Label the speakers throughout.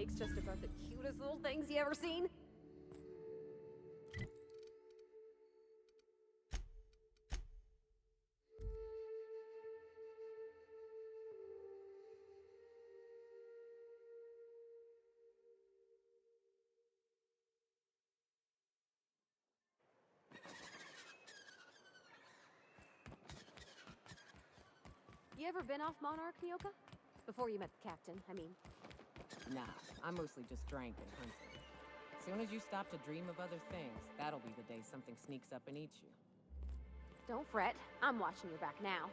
Speaker 1: pancakes just about the cutest little things you ever seen. You ever been off Monarch, Nyoka? Before you met the captain, I mean.
Speaker 2: Nah, I mostly just drank and hunted. As soon as you stop to dream of other things, that'll be the day something sneaks up and eats you.
Speaker 1: Don't fret, I'm watching your back now.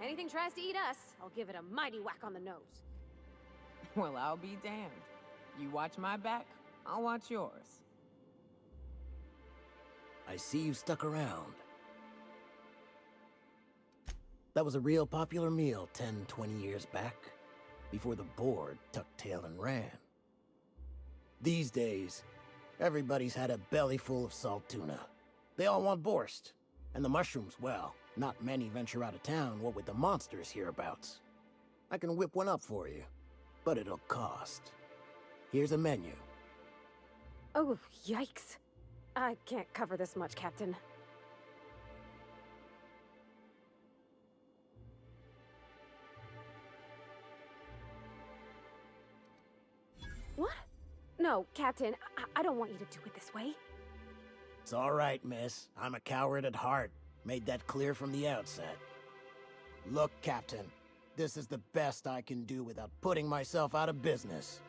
Speaker 1: Anything tries to eat us, I'll give it a mighty whack on the nose.
Speaker 2: Well, I'll be damned. You watch my back, I'll watch yours.
Speaker 3: I see you stuck around. That was a real popular meal 10, 20 years back, before the board tucked tail and ran. These days, everybody's had a belly full of salt tuna. They all want borscht. And the mushrooms, well, not many venture out of town, what with the monsters hereabouts. I can whip one up for you, but it'll cost. Here's a menu.
Speaker 1: Oh, yikes. I can't cover this much, Captain. What? No, Captain, I don't want you to do it this way.
Speaker 3: It's all right, miss. I'm a coward at heart. Made that clear from the outset. Look, Captain, this is the best I can do without putting myself out of business.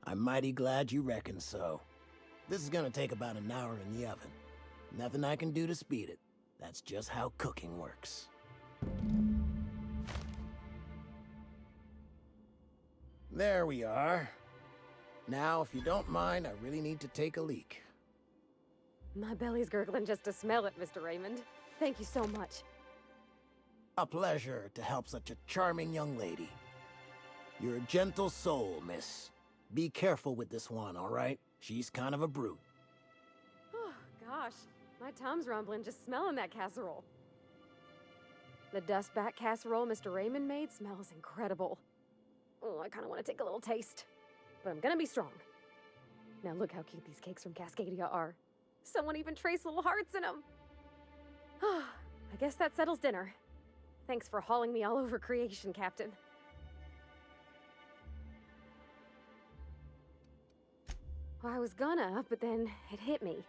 Speaker 3: I'm mighty glad you reckon so. This is gonna take about an hour in the oven. Nothing I can do to speed it. That's just how cooking works. There we are. Now, if you don't mind, I really need to take a leak.
Speaker 1: My belly's gurgling just to smell it, Mr. Raymond. Thank you so much.
Speaker 3: A pleasure to help such a charming young lady. You're a gentle soul, miss. Be careful with this one, all right? She's kind of a brute.
Speaker 1: Oh, gosh. My tum's rumbling just smelling that casserole. The dustback casserole Mr. Raymond made smells incredible. Oh, I kind of want to take a little taste. But I'm gonna be strong. Now look how cute these cakes from Cascadia are. Someone even traced little hearts in them. I guess that settles dinner. Thanks for hauling me all over creation, Captain. Well, I was gonna, but then it hit me.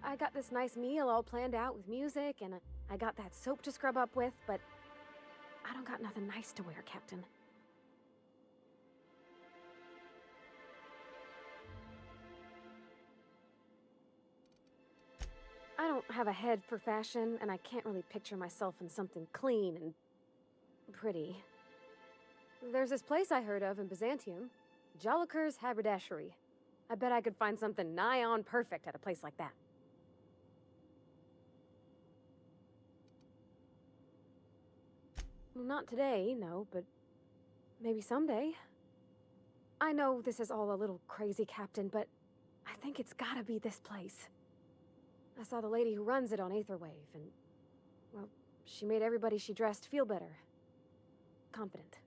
Speaker 1: I got this nice meal all planned out with music, and I got that soap to scrub up with, but I don't got nothing nice to wear, Captain. I don't have a head for fashion, and I can't really picture myself in something clean and pretty. There's this place I heard of in Byzantium, Joliker's Haberdashery. I bet I could find something nigh on perfect at a place like that. Well, not today, no, but maybe someday. I know this is all a little crazy, Captain, but I think it's gotta be this place. I saw the lady who runs it on Aetherwave, and, well, she made everybody she dressed feel better. Confident.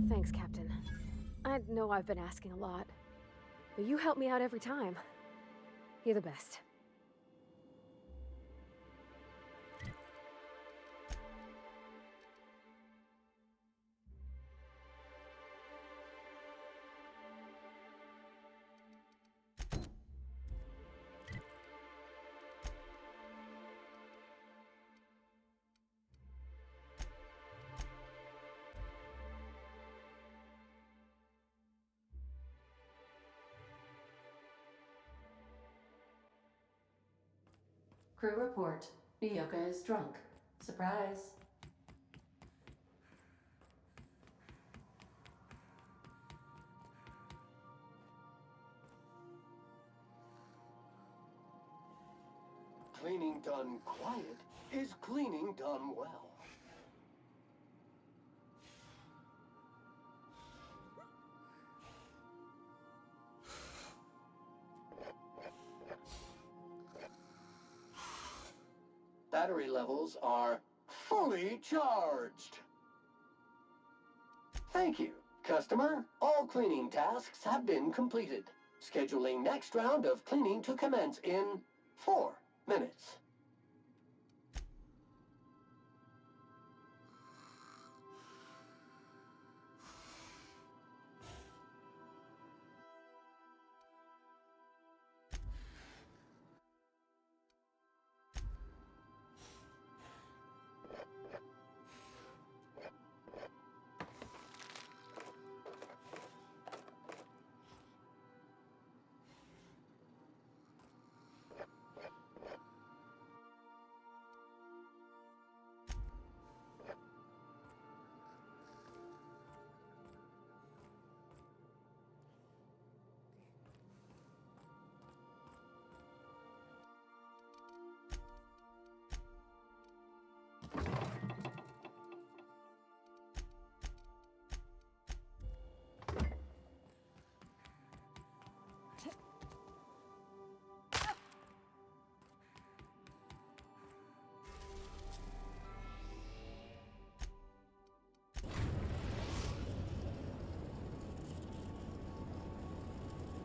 Speaker 1: Thanks, Captain. I know I've been asking a lot, but you help me out every time. You're the best.
Speaker 4: Crew report. Nyoka is drunk. Surprise.
Speaker 5: Cleaning done quiet is cleaning done well. Battery levels are fully charged. Thank you, customer. All cleaning tasks have been completed. Scheduling next round of cleaning to commence in 4 minutes.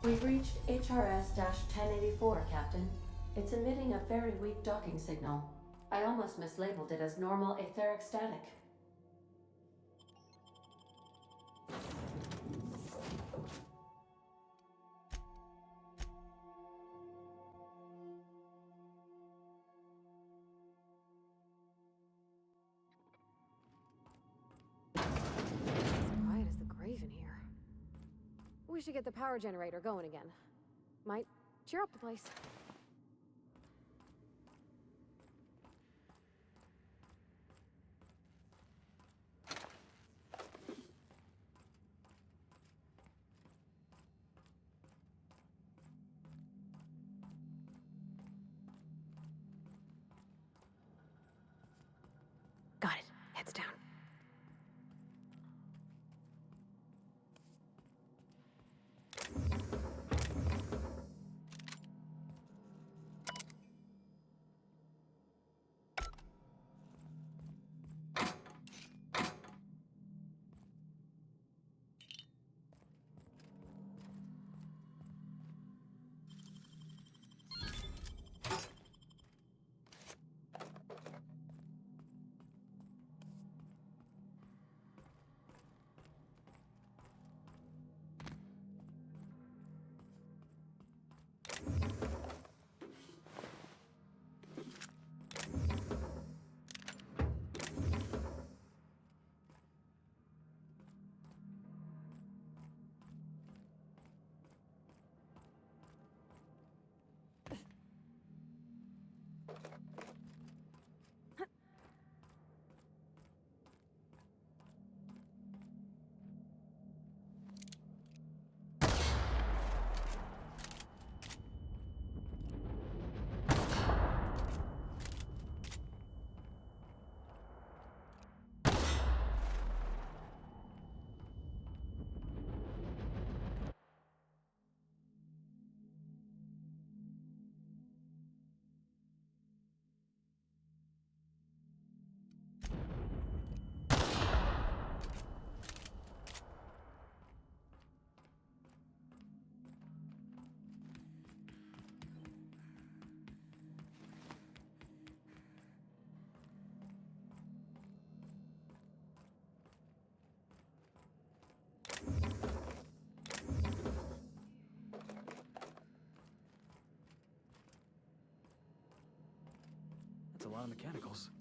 Speaker 4: We've reached HRS-1084, Captain. It's emitting a very weak docking signal. I almost mislabeled it as normal etheric static.
Speaker 1: As quiet as the grave in here. We should get the power generator going again. Might cheer up the place. Got it. Heads down.
Speaker 6: That's a lot of mechanicals.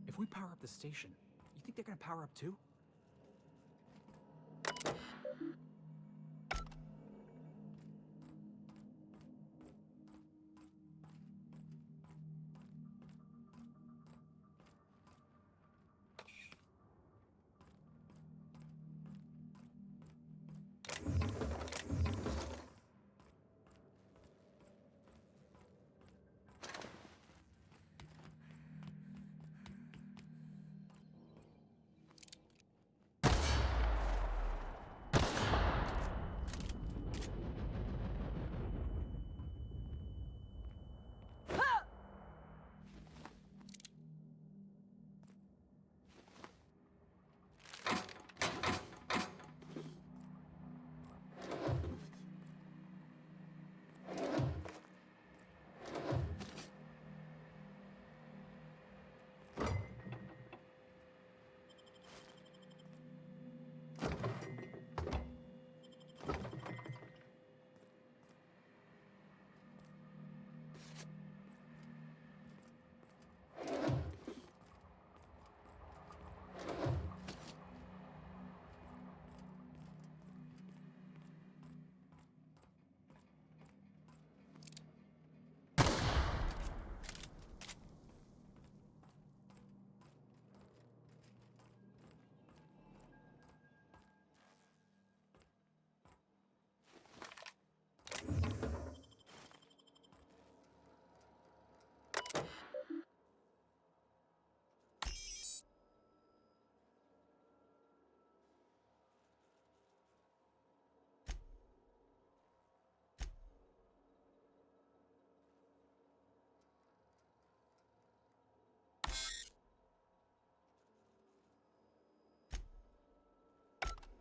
Speaker 6: If we power up the station, you think they're gonna power up too?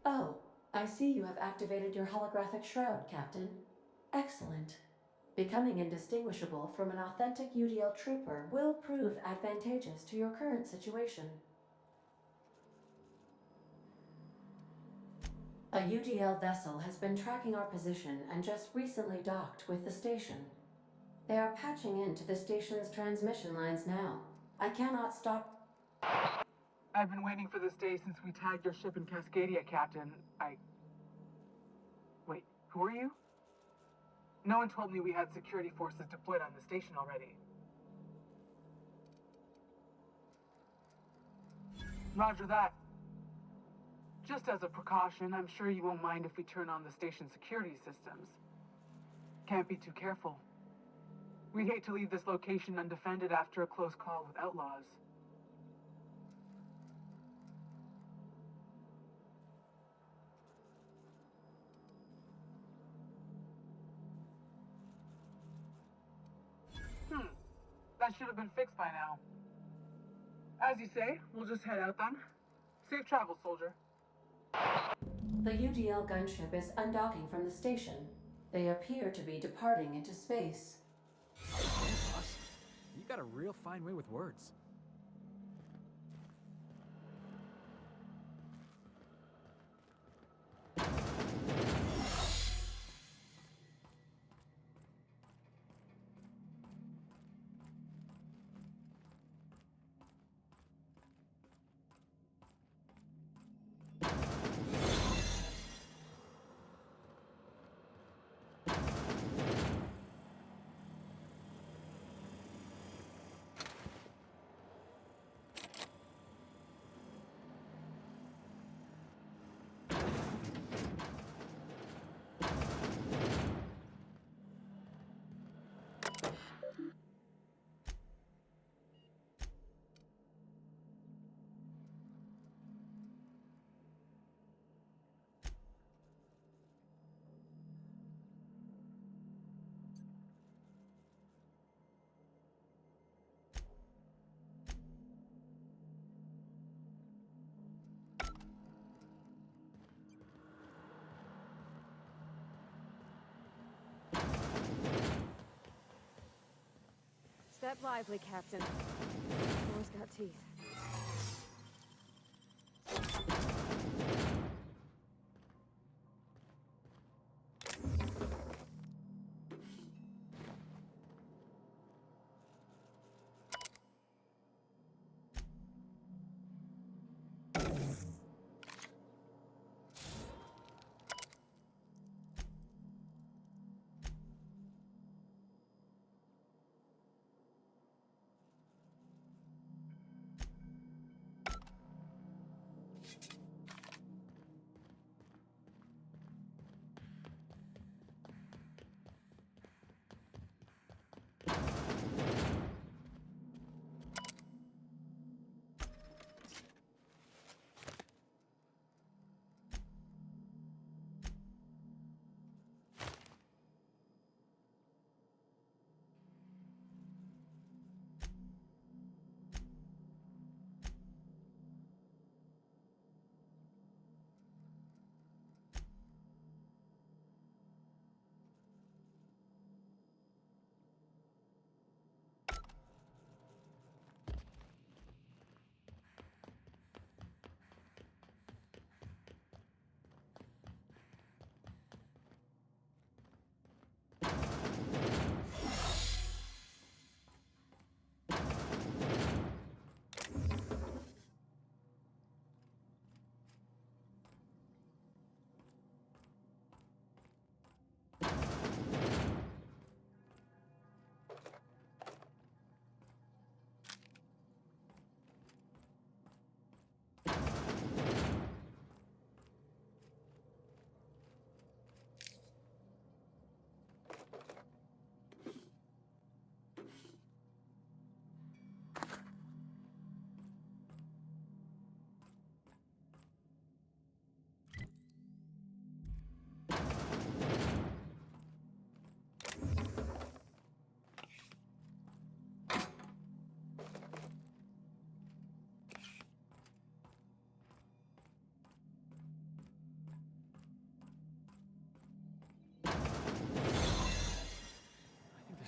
Speaker 4: Oh, I see you have activated your holographic shroud, Captain. Excellent. Becoming indistinguishable from an authentic UDL trooper will prove advantageous to your current situation. A UDL vessel has been tracking our position and just recently docked with the station. They are patching into the station's transmission lines now. I cannot stop.
Speaker 7: I've been waiting for this day since we tagged your ship in Cascadia, Captain. Wait, who are you? No one told me we had security forces deployed on the station already. Roger that. Just as a precaution, I'm sure you won't mind if we turn on the station security systems. Can't be too careful. We'd hate to leave this location undefended after a close call with outlaws. That should have been fixed by now. As you say, we'll just head out then. Safe travels, soldier.
Speaker 4: The UDL gunship is undocking from the station. They appear to be departing into space.
Speaker 6: Boss, you got a real fine way with words.
Speaker 1: Step lively, Captain. Door's got teeth.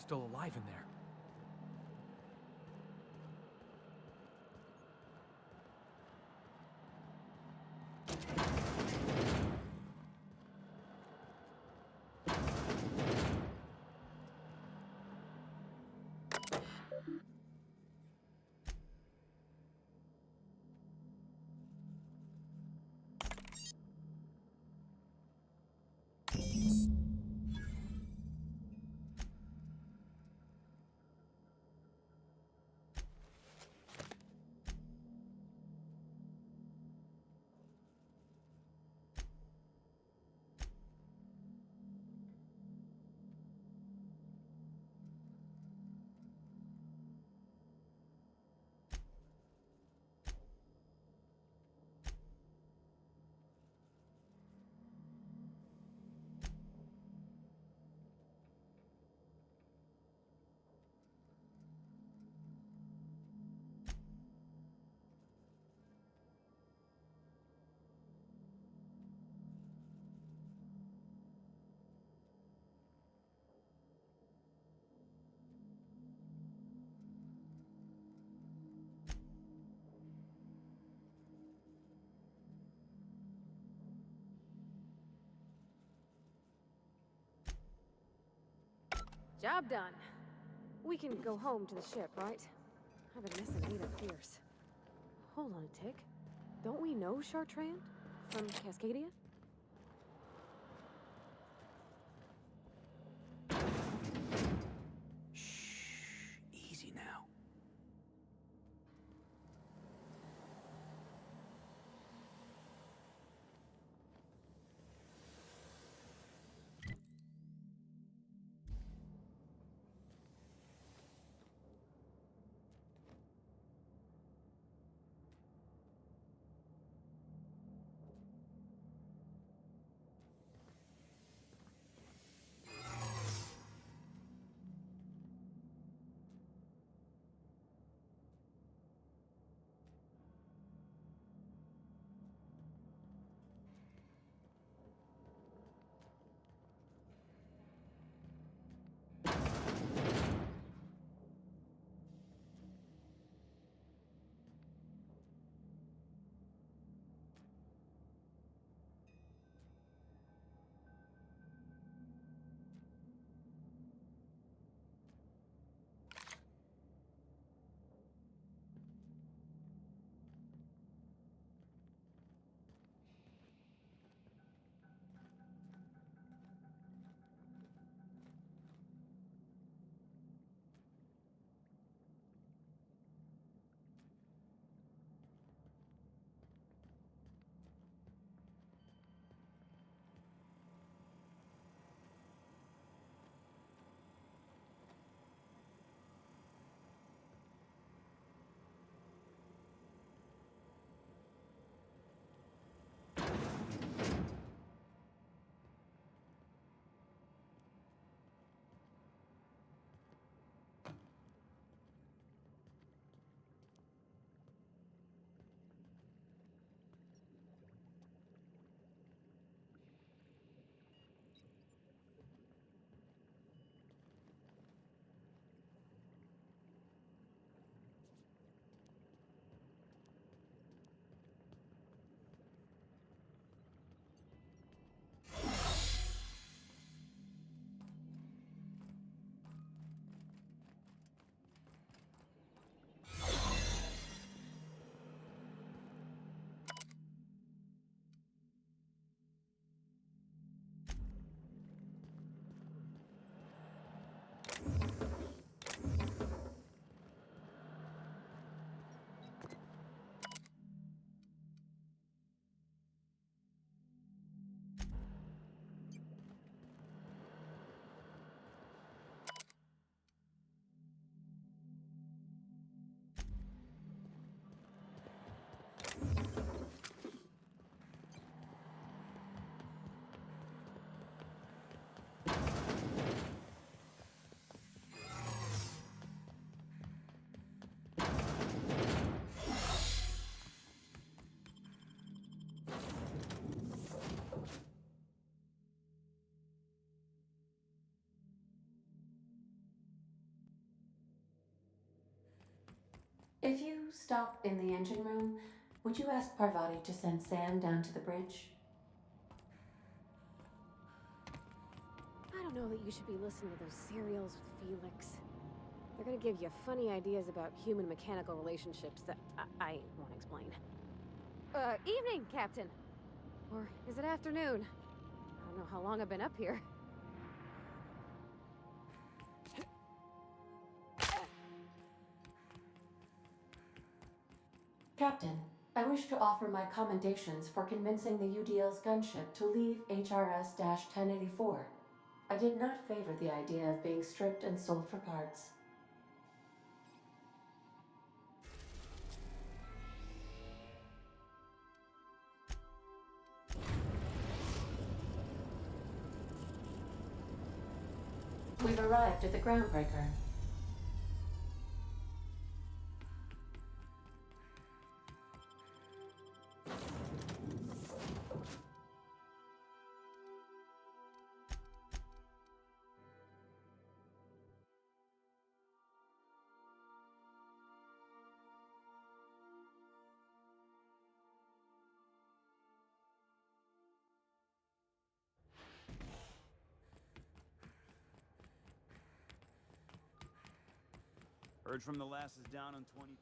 Speaker 6: still alive in there.
Speaker 1: Job done. We can go home to the ship, right? I've been missing Ada fierce. Hold on a tick. Don't we know Chartrand? From Cascadia?
Speaker 6: Shh. Easy now.
Speaker 4: If you stop in the engine room, would you ask Parvati to send Sam down to the bridge?
Speaker 1: I don't know that you should be listening to those serials with Felix. They're gonna give you funny ideas about human-mechanical relationships that I won't explain. Evening, Captain. Or is it afternoon? I don't know how long I've been up here.
Speaker 4: Captain, I wish to offer my commendations for convincing the UDL's gunship to leave HRS-1084. I did not favor the idea of being stripped and sold for parts. We've arrived at the groundbreaker.
Speaker 8: Heard from the lasses down on 22.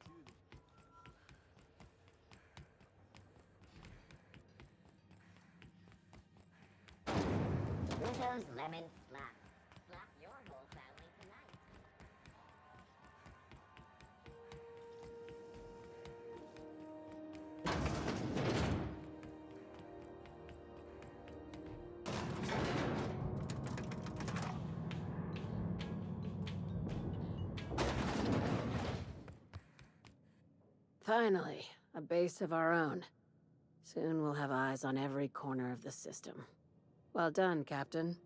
Speaker 9: Pluto's lemon slap. Slap your whole family tonight.
Speaker 1: Finally, a base of our own. Soon we'll have eyes on every corner of the system. Well done, Captain.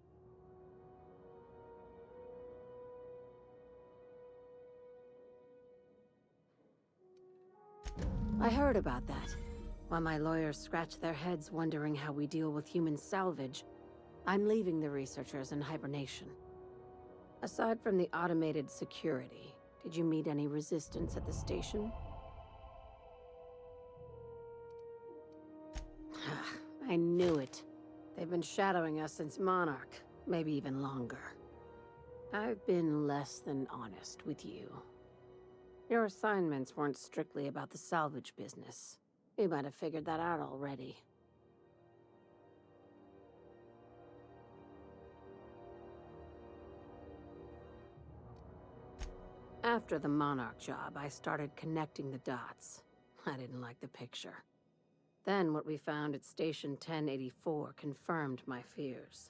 Speaker 1: I heard about that. While my lawyers scratch their heads wondering how we deal with human salvage, I'm leaving the researchers in hibernation. Aside from the automated security, did you meet any resistance at the station? I knew it. They've been shadowing us since Monarch, maybe even longer. I've been less than honest with you. Your assignments weren't strictly about the salvage business. You might have figured that out already. After the Monarch job, I started connecting the dots. I didn't like the picture. Then what we found at Station 1084 confirmed my fears.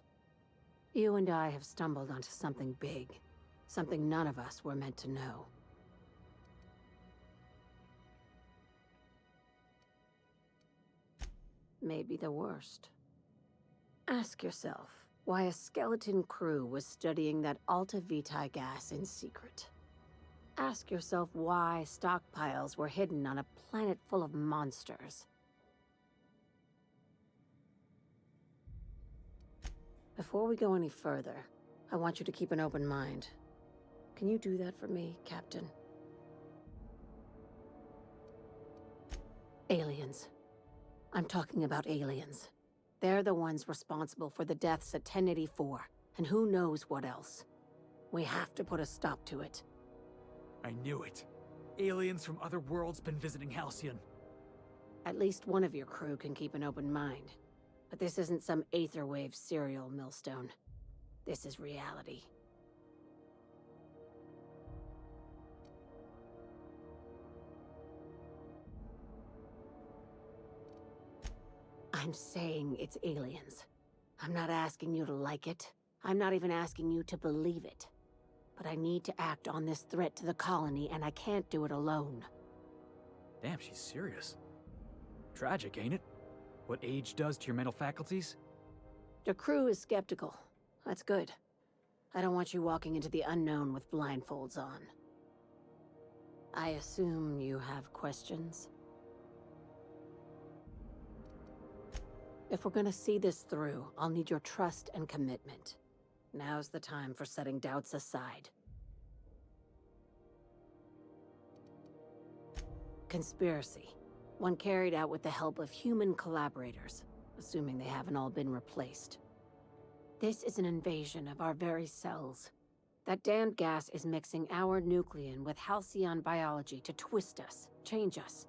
Speaker 1: You and I have stumbled onto something big. Something none of us were meant to know. Maybe the worst. Ask yourself why a skeleton crew was studying that Alta Vitae gas in secret. Ask yourself why stockpiles were hidden on a planet full of monsters. Before we go any further, I want you to keep an open mind. Can you do that for me, Captain? Aliens. I'm talking about aliens. They're the ones responsible for the deaths at 1084, and who knows what else. We have to put a stop to it.
Speaker 6: I knew it. Aliens from other worlds been visiting Halcyon.
Speaker 1: At least one of your crew can keep an open mind. But this isn't some Aetherwave serial, Millstone. This is reality. I'm saying it's aliens. I'm not asking you to like it. I'm not even asking you to believe it. But I need to act on this threat to the colony, and I can't do it alone.
Speaker 6: Damn, she's serious. Tragic, ain't it? What age does to your mental faculties?
Speaker 1: Your crew is skeptical. That's good. I don't want you walking into the unknown with blindfolds on. I assume you have questions? If we're gonna see this through, I'll need your trust and commitment. Now's the time for setting doubts aside.
Speaker 10: conspiracy. One carried out with the help of human collaborators, assuming they haven't all been replaced. This is an invasion of our very cells. That damned gas is mixing our nucleon with halcyon biology to twist us, change us,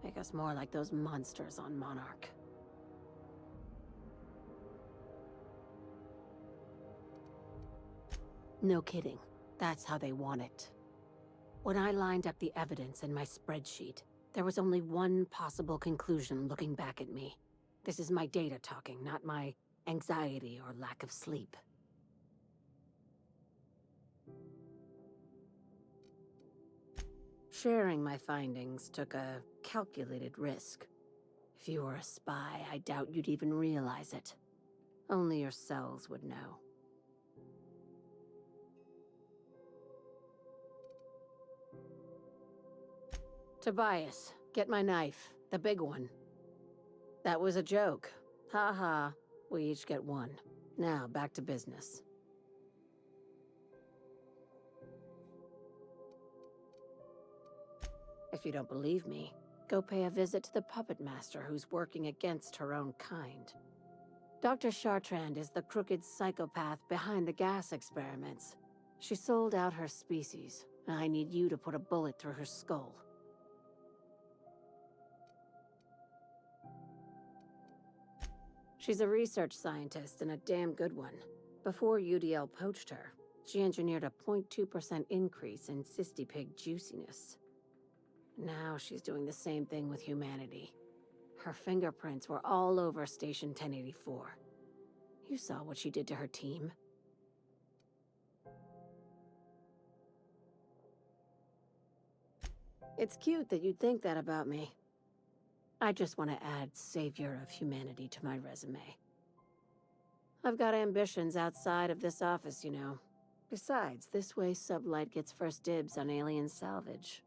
Speaker 10: make us more like those monsters on Monarch. No kidding. That's how they want it. When I lined up the evidence in my spreadsheet, there was only one possible conclusion looking back at me. This is my data talking, not my anxiety or lack of sleep. Sharing my findings took a calculated risk. If you were a spy, I doubt you'd even realize it. Only your cells would know. Tobias, get my knife. The big one. That was a joke. Ha ha. We each get one. Now, back to business. If you don't believe me, go pay a visit to the puppet master who's working against her own kind. Dr. Chartrand is the crooked psychopath behind the gas experiments. She sold out her species, and I need you to put a bullet through her skull. She's a research scientist and a damn good one. Before UDL poached her, she engineered a 0.2% increase in cystipig juiciness. Now she's doing the same thing with humanity. Her fingerprints were all over Station 1084. You saw what she did to her team. It's cute that you'd think that about me. I just want to add Savior of Humanity to my resume. I've got ambitions outside of this office, you know. Besides, this way Sublight gets first dibs on alien salvage.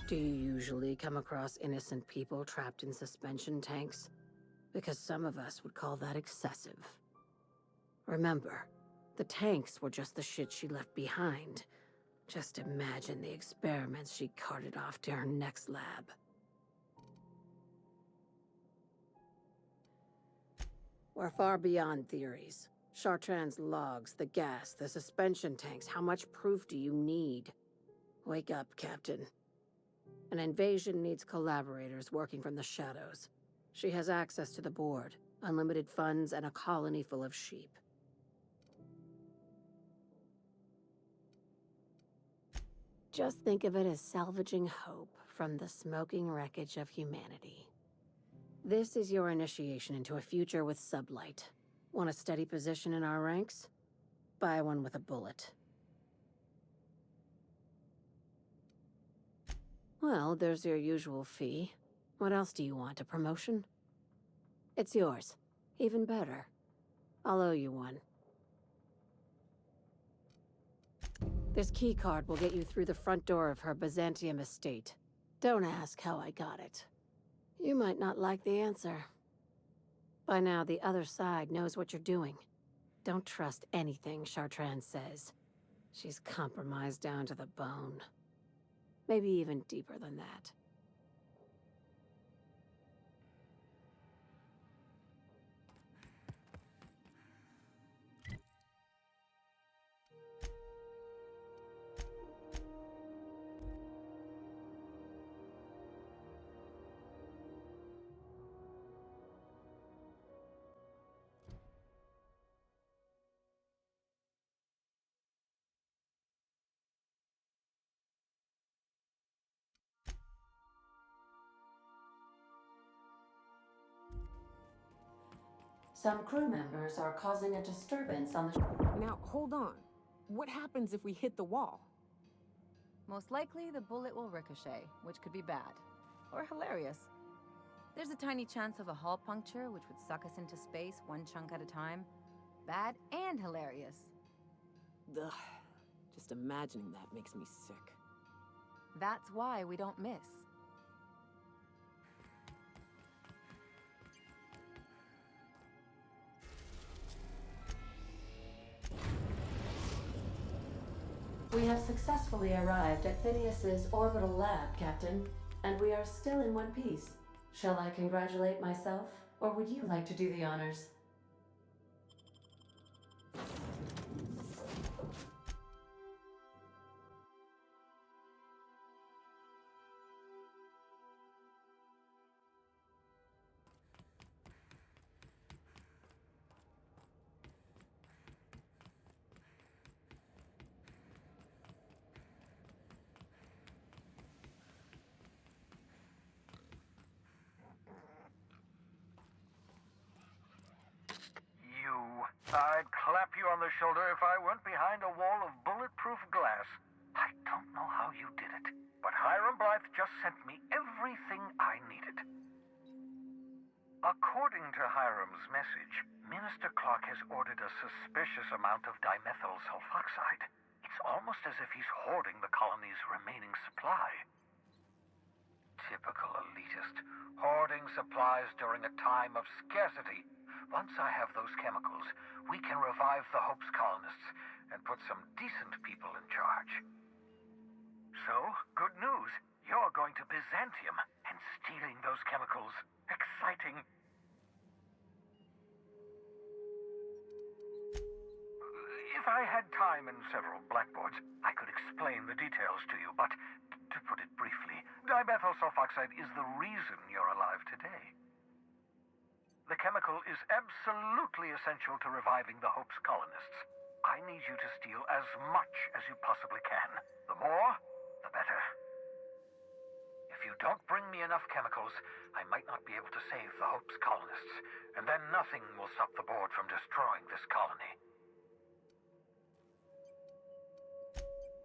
Speaker 10: Do you usually come across innocent people trapped in suspension tanks? Because some of us would call that excessive. Remember, the tanks were just the shit she left behind. Just imagine the experiments she carted off to her next lab. We're far beyond theories. Chartrand's logs, the gas, the suspension tanks, how much proof do you need? Wake up, Captain. An invasion needs collaborators working from the shadows. She has access to the board, unlimited funds, and a colony full of sheep. Just think of it as salvaging hope from the smoking wreckage of humanity. This is your initiation into a future with Sublight. Want a steady position in our ranks? Buy one with a bullet. Well, there's your usual fee. What else do you want, a promotion? It's yours. Even better. I'll owe you one. This keycard will get you through the front door of her Byzantium estate. Don't ask how I got it. You might not like the answer. By now, the other side knows what you're doing. Don't trust anything Chartrand says. She's compromised down to the bone. Maybe even deeper than that.
Speaker 4: Some crew members are causing a disturbance on the
Speaker 2: Now, hold on. What happens if we hit the wall?
Speaker 11: Most likely, the bullet will ricochet, which could be bad. Or hilarious. There's a tiny chance of a hull puncture, which would suck us into space one chunk at a time. Bad and hilarious.
Speaker 2: Ugh. Just imagining that makes me sick.
Speaker 11: That's why we don't miss.
Speaker 4: We have successfully arrived at Phineas's orbital lab, Captain, and we are still in one piece. Shall I congratulate myself, or would you like to do the honors?
Speaker 12: I'd clap you on the shoulder if I weren't behind a wall of bulletproof glass. I don't know how you did it, but Hiram Blythe just sent me everything I needed. According to Hiram's message, Minister Clark has ordered a suspicious amount of dimethyl sulfoxide. It's almost as if he's hoarding the colony's remaining supply. Typical elitist, hoarding supplies during a time of scarcity. Once I have those chemicals, we can revive the Hope's colonists and put some decent people in charge. So, good news. You're going to Byzantium and stealing those chemicals. Exciting. If I had time and several blackboards, I could explain the details to you, but to put it briefly, dimethyl sulfoxide is the reason you're alive today. The chemical is absolutely essential to reviving the Hope's colonists. I need you to steal as much as you possibly can. The more, the better. If you don't bring me enough chemicals, I might not be able to save the Hope's colonists, and then nothing will stop the board from destroying this colony.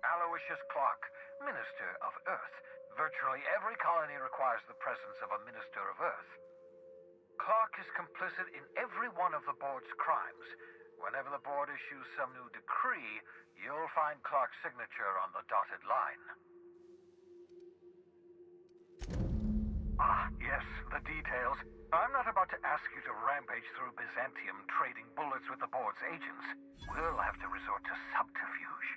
Speaker 12: Aloysius Clark, Minister of Earth. Virtually every colony requires the presence of a Minister of Earth. Clark is complicit in every one of the board's crimes. Whenever the board issues some new decree, you'll find Clark's signature on the dotted line. Ah, yes, the details. I'm not about to ask you to rampage through Byzantium trading bullets with the board's agents. We'll have to resort to subterfuge.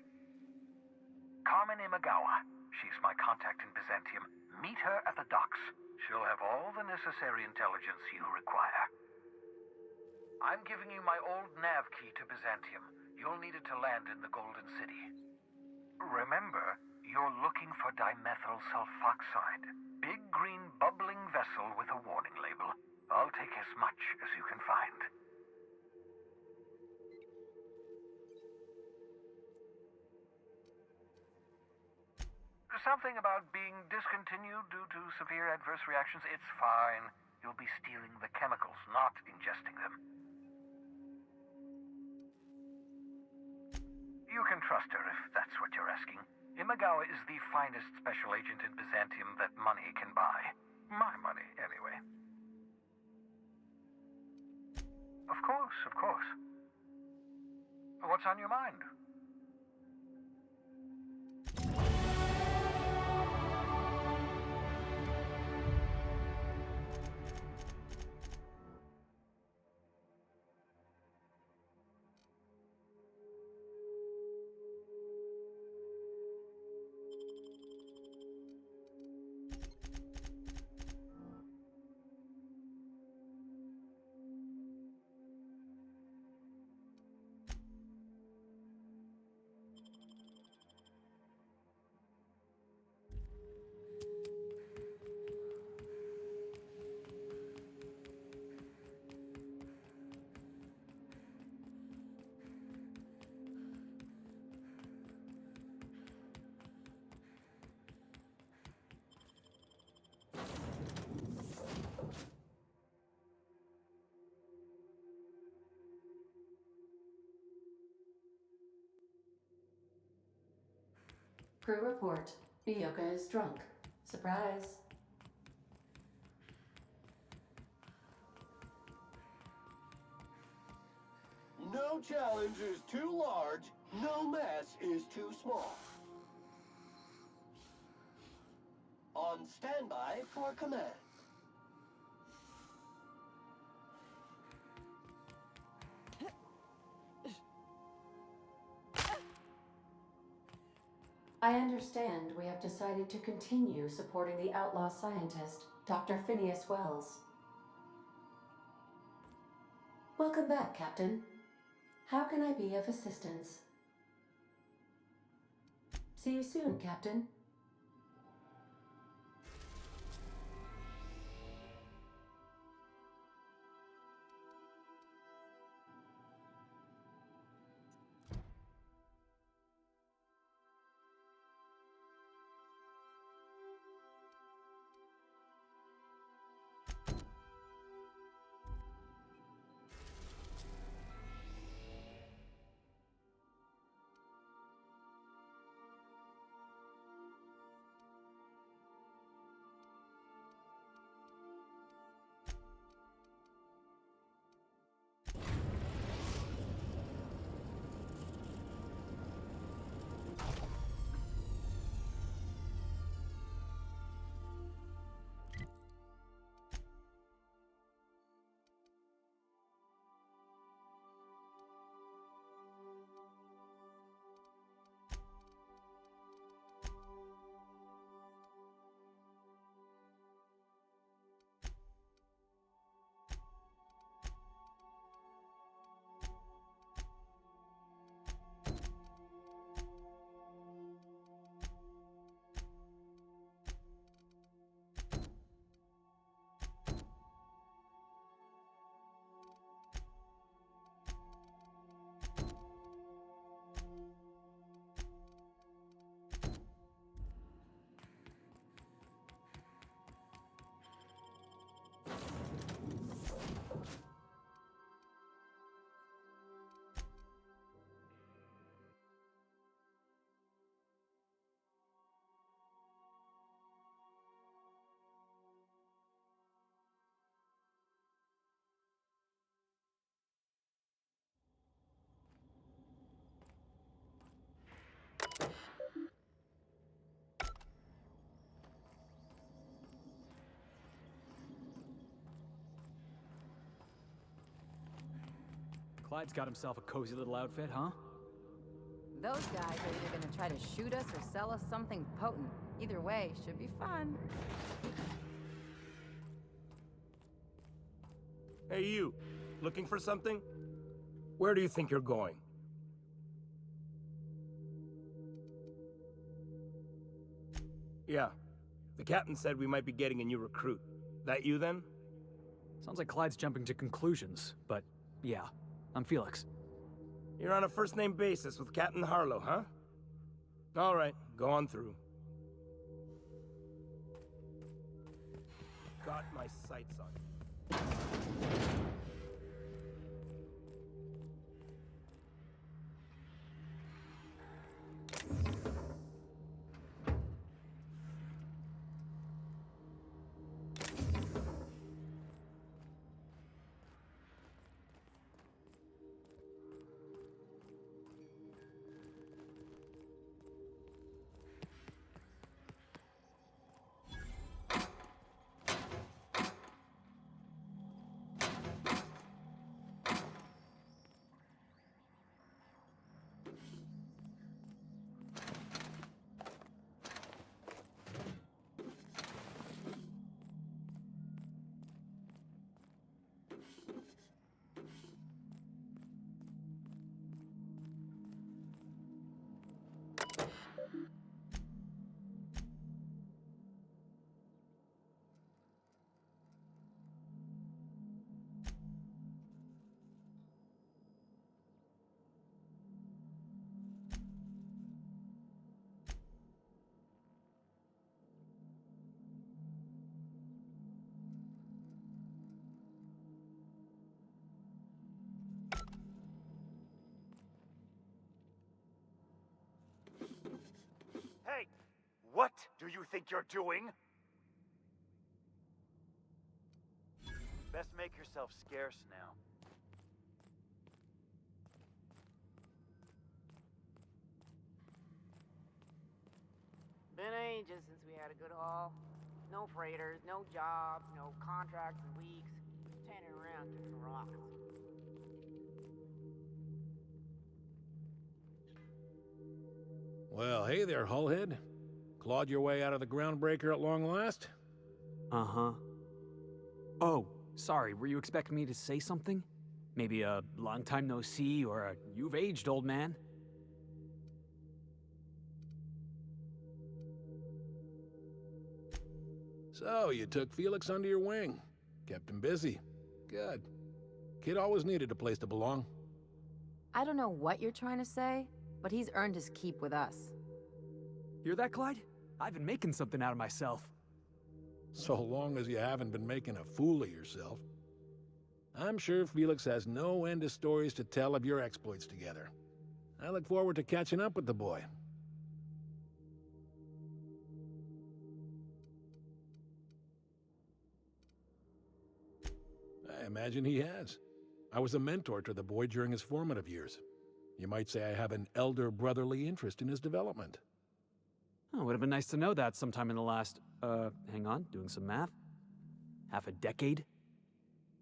Speaker 12: Carmen Imagawa. She's my contact in Byzantium. Meet her at the docks. She'll have all the necessary intelligence you require. I'm giving you my old nav key to Byzantium. You'll need it to land in the Golden City. Remember, you're looking for dimethyl sulfoxide. Big green bubbling vessel with a warning label. I'll take as much as you can find. Something about being discontinued due to severe adverse reactions. It's fine. You'll be stealing the chemicals, not ingesting them. You can trust her if that's what you're asking. Imagawa is the finest special agent in Byzantium that money can buy. My money, anyway. Of course, of course. What's on your mind?
Speaker 4: Crew report. Ioka is drunk. Surprise.
Speaker 5: No challenge is too large, no mess is too small. On standby for command.
Speaker 4: I understand we have decided to continue supporting the outlaw scientist, Dr. Phineas Wells. Welcome back, Captain. How can I be of assistance? See you soon, Captain.
Speaker 6: Clyde's got himself a cozy little outfit, huh?
Speaker 11: Those guys are either gonna try to shoot us or sell us something potent. Either way, should be fun.
Speaker 13: Hey, you. Looking for something? Where do you think you're going? Yeah. The captain said we might be getting a new recruit. That you, then?
Speaker 6: Sounds like Clyde's jumping to conclusions, but yeah, I'm Felix.
Speaker 13: You're on a first-name basis with Captain Harlow, huh? All right, go on through. Got my sights on you.
Speaker 14: Hey, what do you think you're doing? Best make yourself scarce now.
Speaker 15: Been ages since we had a good haul. No freighters, no jobs, no contracts in weeks. Standing around kicking rocks.
Speaker 16: Well, hey there, Hullhead. Clawed your way out of the groundbreaker at long last?
Speaker 6: Uh-huh. Oh, sorry, were you expecting me to say something? Maybe a long time no see, or a you've aged, old man?
Speaker 16: So, you took Felix under your wing. Kept him busy. Good. Kid always needed a place to belong.
Speaker 11: I don't know what you're trying to say, but he's earned his keep with us.
Speaker 6: Hear that, Clyde? I've been making something out of myself.
Speaker 16: So long as you haven't been making a fool of yourself. I'm sure Felix has no end of stories to tell of your exploits together. I look forward to catching up with the boy. I imagine he has. I was a mentor to the boy during his formative years. You might say I have an elder brotherly interest in his development.
Speaker 6: Oh, would have been nice to know that sometime in the last, hang on, doing some math? Half a decade?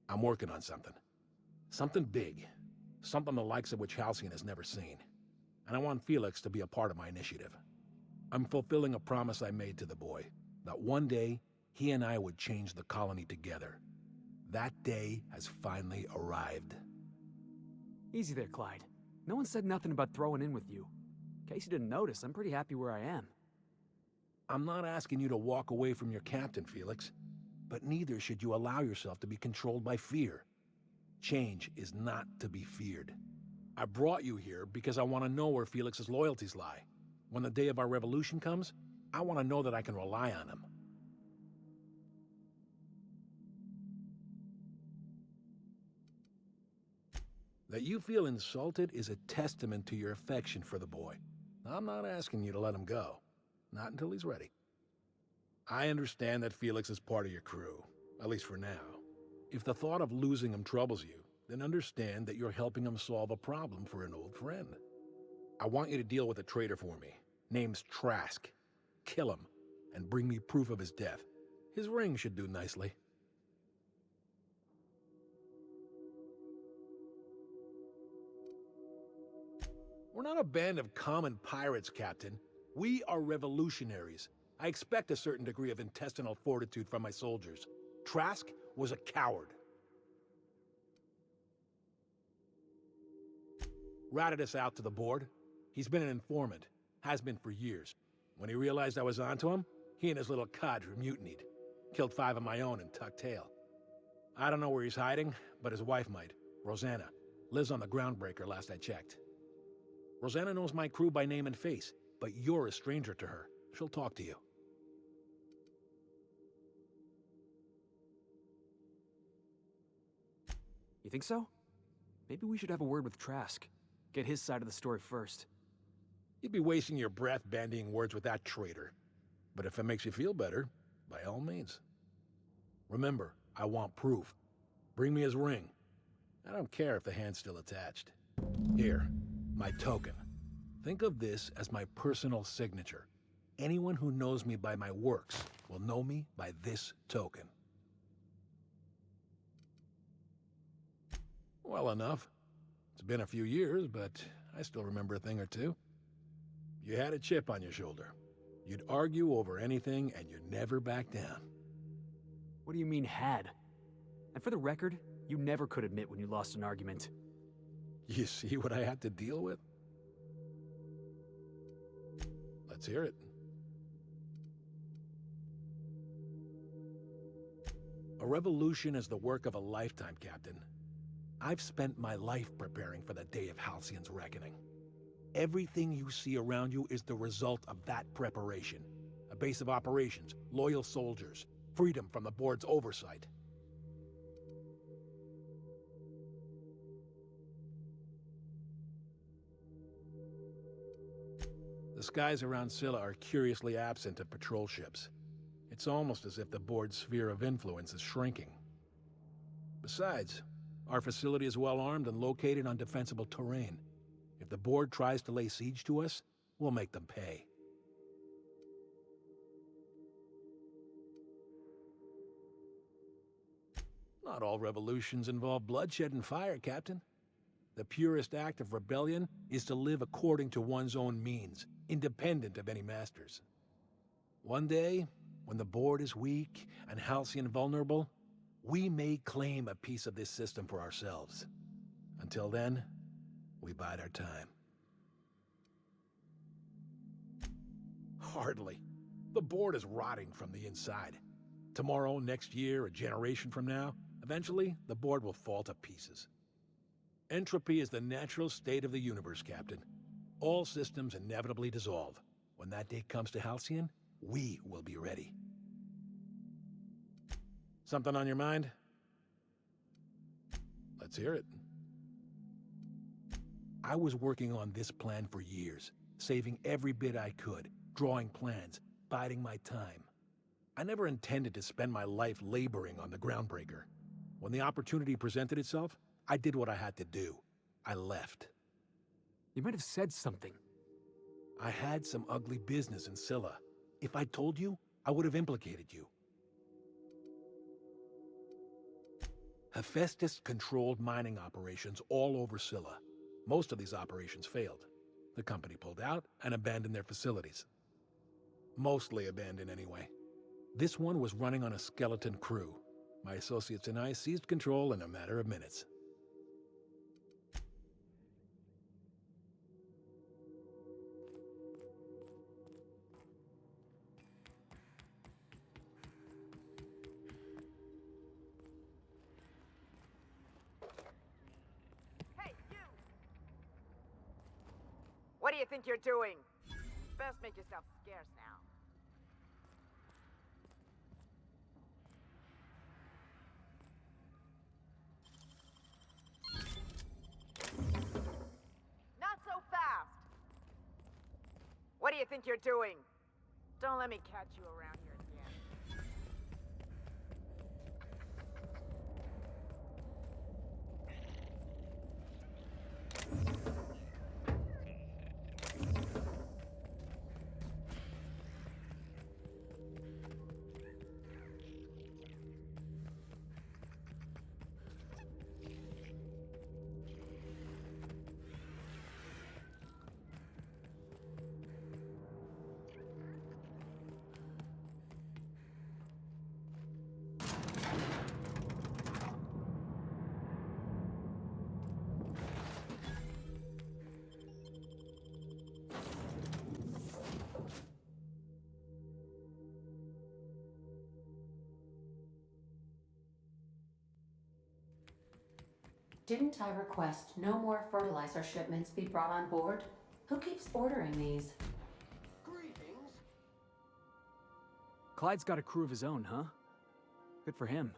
Speaker 16: I'm working on something. Something big. Something the likes of which Halcyon has never seen. And I want Felix to be a part of my initiative. I'm fulfilling a promise I made to the boy, that one day, he and I would change the colony together. That day has finally arrived.
Speaker 6: Easy there, Clyde. No one said nothing about throwing in with you. In case you didn't notice, I'm pretty happy where I am.
Speaker 16: I'm not asking you to walk away from your captain, Felix. But neither should you allow yourself to be controlled by fear. Change is not to be feared. I brought you here because I want to know where Felix's loyalties lie. When the day of our revolution comes, I want to know that I can rely on him. That you feel insulted is a testament to your affection for the boy. I'm not asking you to let him go. Not until he's ready. I understand that Felix is part of your crew, at least for now. If the thought of losing him troubles you, then understand that you're helping him solve a problem for an old friend. I want you to deal with a traitor for me. Name's Trask. Kill him, and bring me proof of his death. His ring should do nicely. We're not a band of common pirates, Captain. We are revolutionaries. I expect a certain degree of intestinal fortitude from my soldiers. Trask was a coward. Ratted us out to the board. He's been an informant. Has been for years. When he realized I was onto him, he and his little cadre mutinied. Killed 5 of my own and tucked tail. I don't know where he's hiding, but his wife might. Rosanna. Lives on the groundbreaker last I checked. Rosanna knows my crew by name and face, but you're a stranger to her. She'll talk to you.
Speaker 6: You think so? Maybe we should have a word with Trask. Get his side of the story first.
Speaker 16: You'd be wasting your breath bandying words with that traitor. But if it makes you feel better, by all means. Remember, I want proof. Bring me his ring. I don't care if the hand's still attached. Here, my token. Think of this as my personal signature. Anyone who knows me by my works will know me by this token. Well enough. It's been a few years, but I still remember a thing or two. You had a chip on your shoulder. You'd argue over anything, and you'd never back down.
Speaker 6: What do you mean, had? And for the record, you never could admit when you lost an argument.
Speaker 16: You see what I had to deal with? Let's hear it. A revolution is the work of a lifetime, Captain. I've spent my life preparing for the day of Halcyon's reckoning. Everything you see around you is the result of that preparation. A base of operations, loyal soldiers, freedom from the board's oversight. The skies around Scylla are curiously absent of patrol ships. It's almost as if the board's sphere of influence is shrinking. Besides, our facility is well armed and located on defensible terrain. If the board tries to lay siege to us, we'll make them pay. Not all revolutions involve bloodshed and fire, Captain. The purest act of rebellion is to live according to one's own means, independent of any masters. One day, when the board is weak and Halcyon vulnerable, we may claim a piece of this system for ourselves. Until then, we bide our time. Hardly. The board is rotting from the inside. Tomorrow, next year, a generation from now, eventually, the board will fall to pieces. Entropy is the natural state of the universe, Captain. All systems inevitably dissolve. When that day comes to Halcyon, we will be ready. Something on your mind? Let's hear it. I was working on this plan for years, saving every bit I could, drawing plans, biding my time. I never intended to spend my life laboring on the groundbreaker. When the opportunity presented itself, I did what I had to do. I left.
Speaker 6: You might have said something.
Speaker 16: I had some ugly business in Scylla. If I told you, I would have implicated you. Hephaestus controlled mining operations all over Scylla. Most of these operations failed. The company pulled out and abandoned their facilities. Mostly abandoned anyway. This one was running on a skeleton crew. My associates and I seized control in a matter of minutes.
Speaker 15: Hey, you! What do you think you're doing? Best make yourself scarce now. Not so fast! What do you think you're doing? Don't let me catch you around here again.
Speaker 4: Didn't I request no more fertilizer shipments be brought on board? Who keeps ordering these?
Speaker 5: Greetings.
Speaker 6: Clyde's got a crew of his own, huh? Good for him.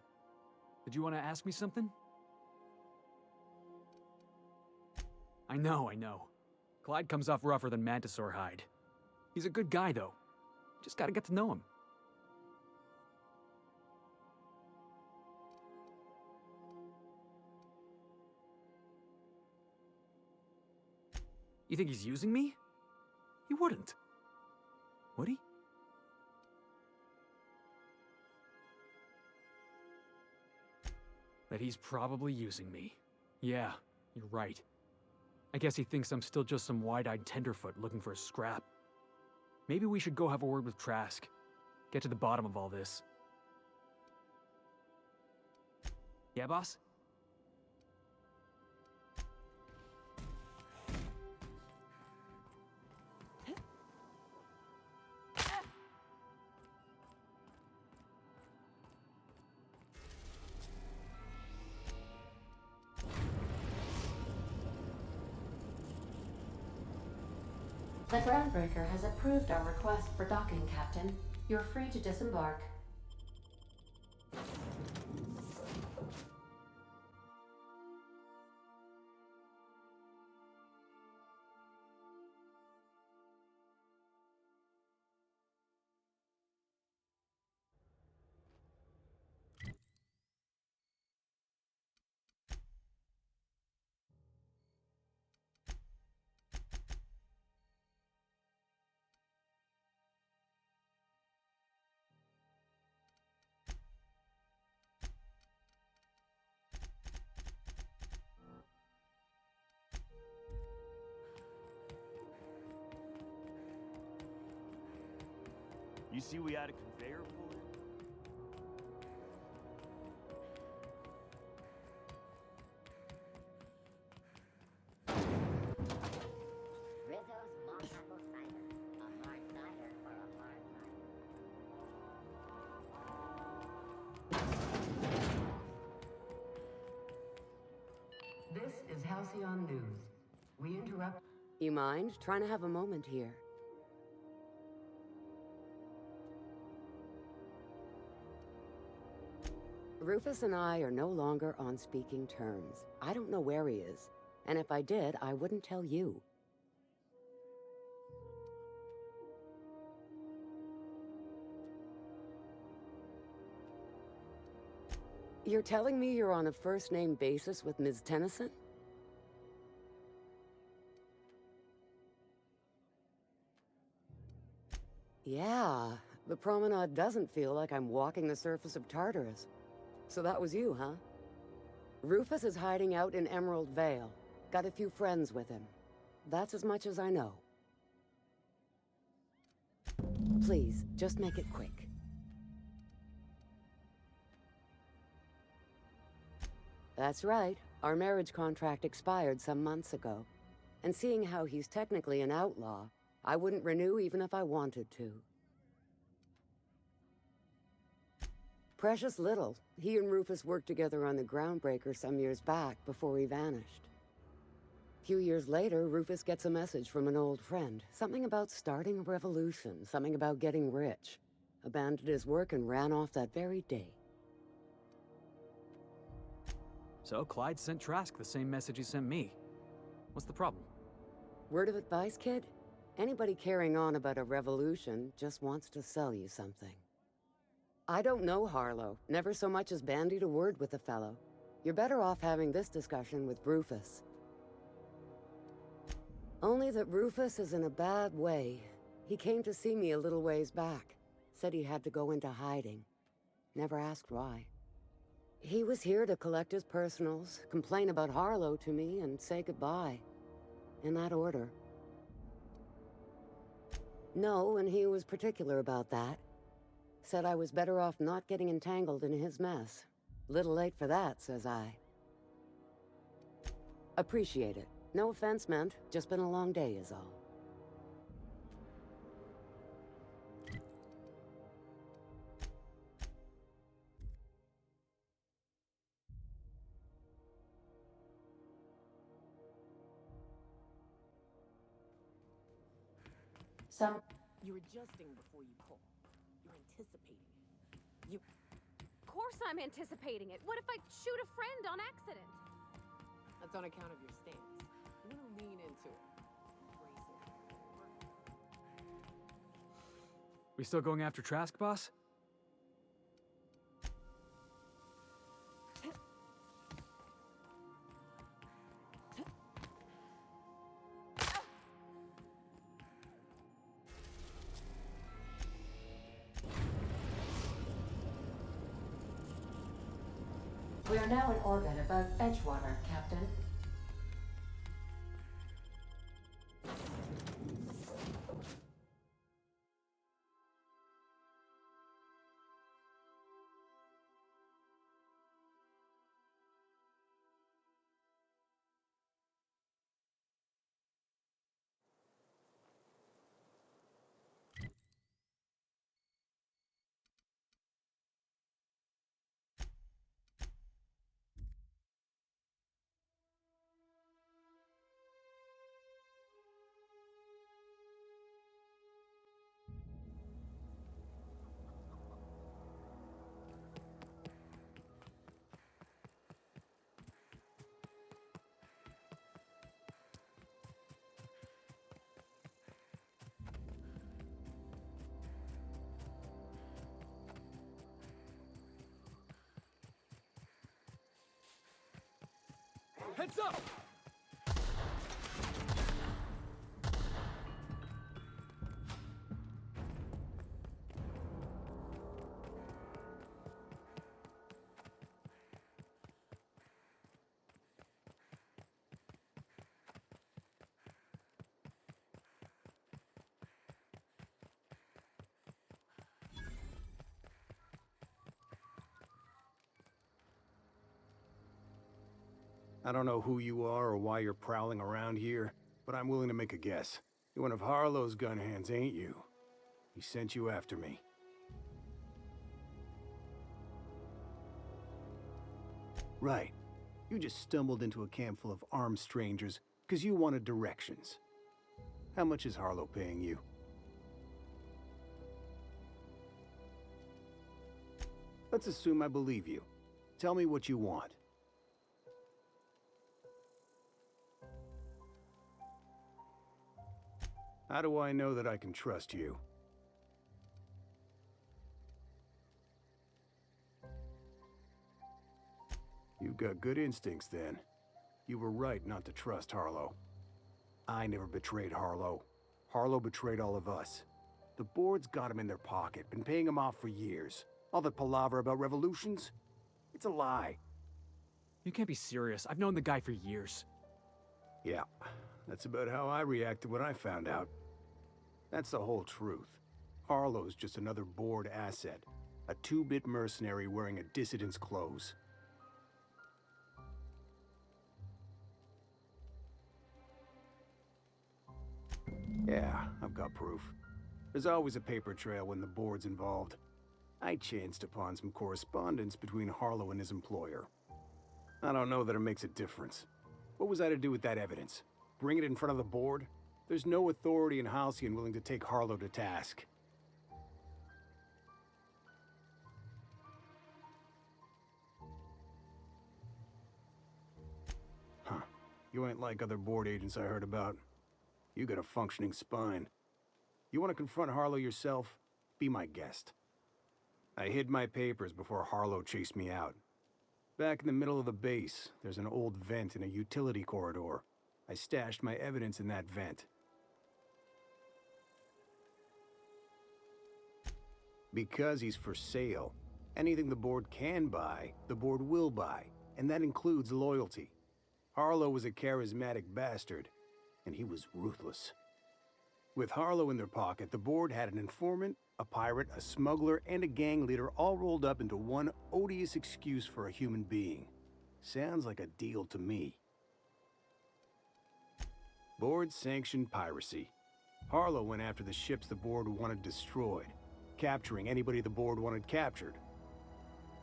Speaker 6: Did you want to ask me something? I know. Clyde comes off rougher than Mantisaur hide. He's a good guy, though. Just gotta get to know him. You think he's using me? He wouldn't. Would he? That he's probably using me. Yeah, you're right. I guess he thinks I'm still just some wide-eyed tenderfoot looking for a scrap. Maybe we should go have a word with Trask. Get to the bottom of all this. Yeah, boss?
Speaker 4: The groundbreaker has approved our request for docking, Captain. You're free to disembark.
Speaker 8: You see we had a conveyor pull in?
Speaker 9: Rizzo's Long Apple Cider. A hard cider for a hard life.
Speaker 17: This is Halcyon News. We interrupt.
Speaker 18: You mind trying to have a moment here? Rufus and I are no longer on speaking terms. I don't know where he is, and if I did, I wouldn't tell you. You're telling me you're on a first-name basis with Ms. Tennyson? Yeah, the promenade doesn't feel like I'm walking the surface of Tartarus. So that was you, huh? Rufus is hiding out in Emerald Vale. Got a few friends with him. That's as much as I know. Please, just make it quick. That's right. Our marriage contract expired some months ago. And seeing how he's technically an outlaw, I wouldn't renew even if I wanted to. Precious little. He and Rufus worked together on the Groundbreaker some years back before he vanished. A few years later, Rufus gets a message from an old friend. Something about starting a revolution, something about getting rich. Abandoned his work and ran off that very day.
Speaker 6: So Clyde sent Trask the same message he sent me. What's the problem?
Speaker 18: Word of advice, kid? Anybody carrying on about a revolution just wants to sell you something. I don't know Harlow. Never so much as bandied a word with the fellow. You're better off having this discussion with Rufus. Only that Rufus is in a bad way. He came to see me a little ways back. Said he had to go into hiding. Never asked why. He was here to collect his personals, complain about Harlow to me, and say goodbye. In that order. No, and he was particular about that. Said I was better off not getting entangled in his mess. Little late for that, says I. Appreciate it. No offense meant, just been a long day is all.
Speaker 2: You're adjusting before you pull. You're anticipating it.
Speaker 1: Of course I'm anticipating it. What if I shoot a friend on accident?
Speaker 2: That's on account of your stance. You want to lean into it. Brace it.
Speaker 6: We still going after Trask, boss?
Speaker 4: We are now in orbit above Edgewater, Captain.
Speaker 6: Heads up!
Speaker 19: I don't know who you are or why you're prowling around here, but I'm willing to make a guess. You're one of Harlow's gun hands, ain't you? He sent you after me. Right. You just stumbled into a camp full of armed strangers because you wanted directions. How much is Harlow paying you? Let's assume I believe you. Tell me what you want. How do I know that I can trust you? You've got good instincts, then. You were right not to trust Harlow. I never betrayed Harlow. Harlow betrayed all of us. The board's got him in their pocket, been paying him off for years. All that palaver about revolutions? It's a lie.
Speaker 6: You can't be serious. I've known the guy for years.
Speaker 19: Yeah, that's about how I reacted when I found out. That's the whole truth. Harlow's just another board asset. A two-bit mercenary wearing a dissident's clothes. Yeah, I've got proof. There's always a paper trail when the board's involved. I chanced upon some correspondence between Harlow and his employer. I don't know that it makes a difference. What was I to do with that evidence? Bring it in front of the board? There's no authority in Halcyon willing to take Harlow to task. Huh. You ain't like other board agents I heard about. You got a functioning spine. You want to confront Harlow yourself? Be my guest. I hid my papers before Harlow chased me out. Back in the middle of the base, there's an old vent in a utility corridor. I stashed my evidence in that vent. Because he's for sale. Anything the board can buy, the board will buy, and that includes loyalty. Harlow was a charismatic bastard, and he was ruthless. With Harlow in their pocket, the board had an informant, a pirate, a smuggler, and a gang leader all rolled up into one odious excuse for a human being. Sounds like a deal to me. Board-sanctioned piracy. Harlow went after the ships the board wanted destroyed, capturing anybody the board wanted captured.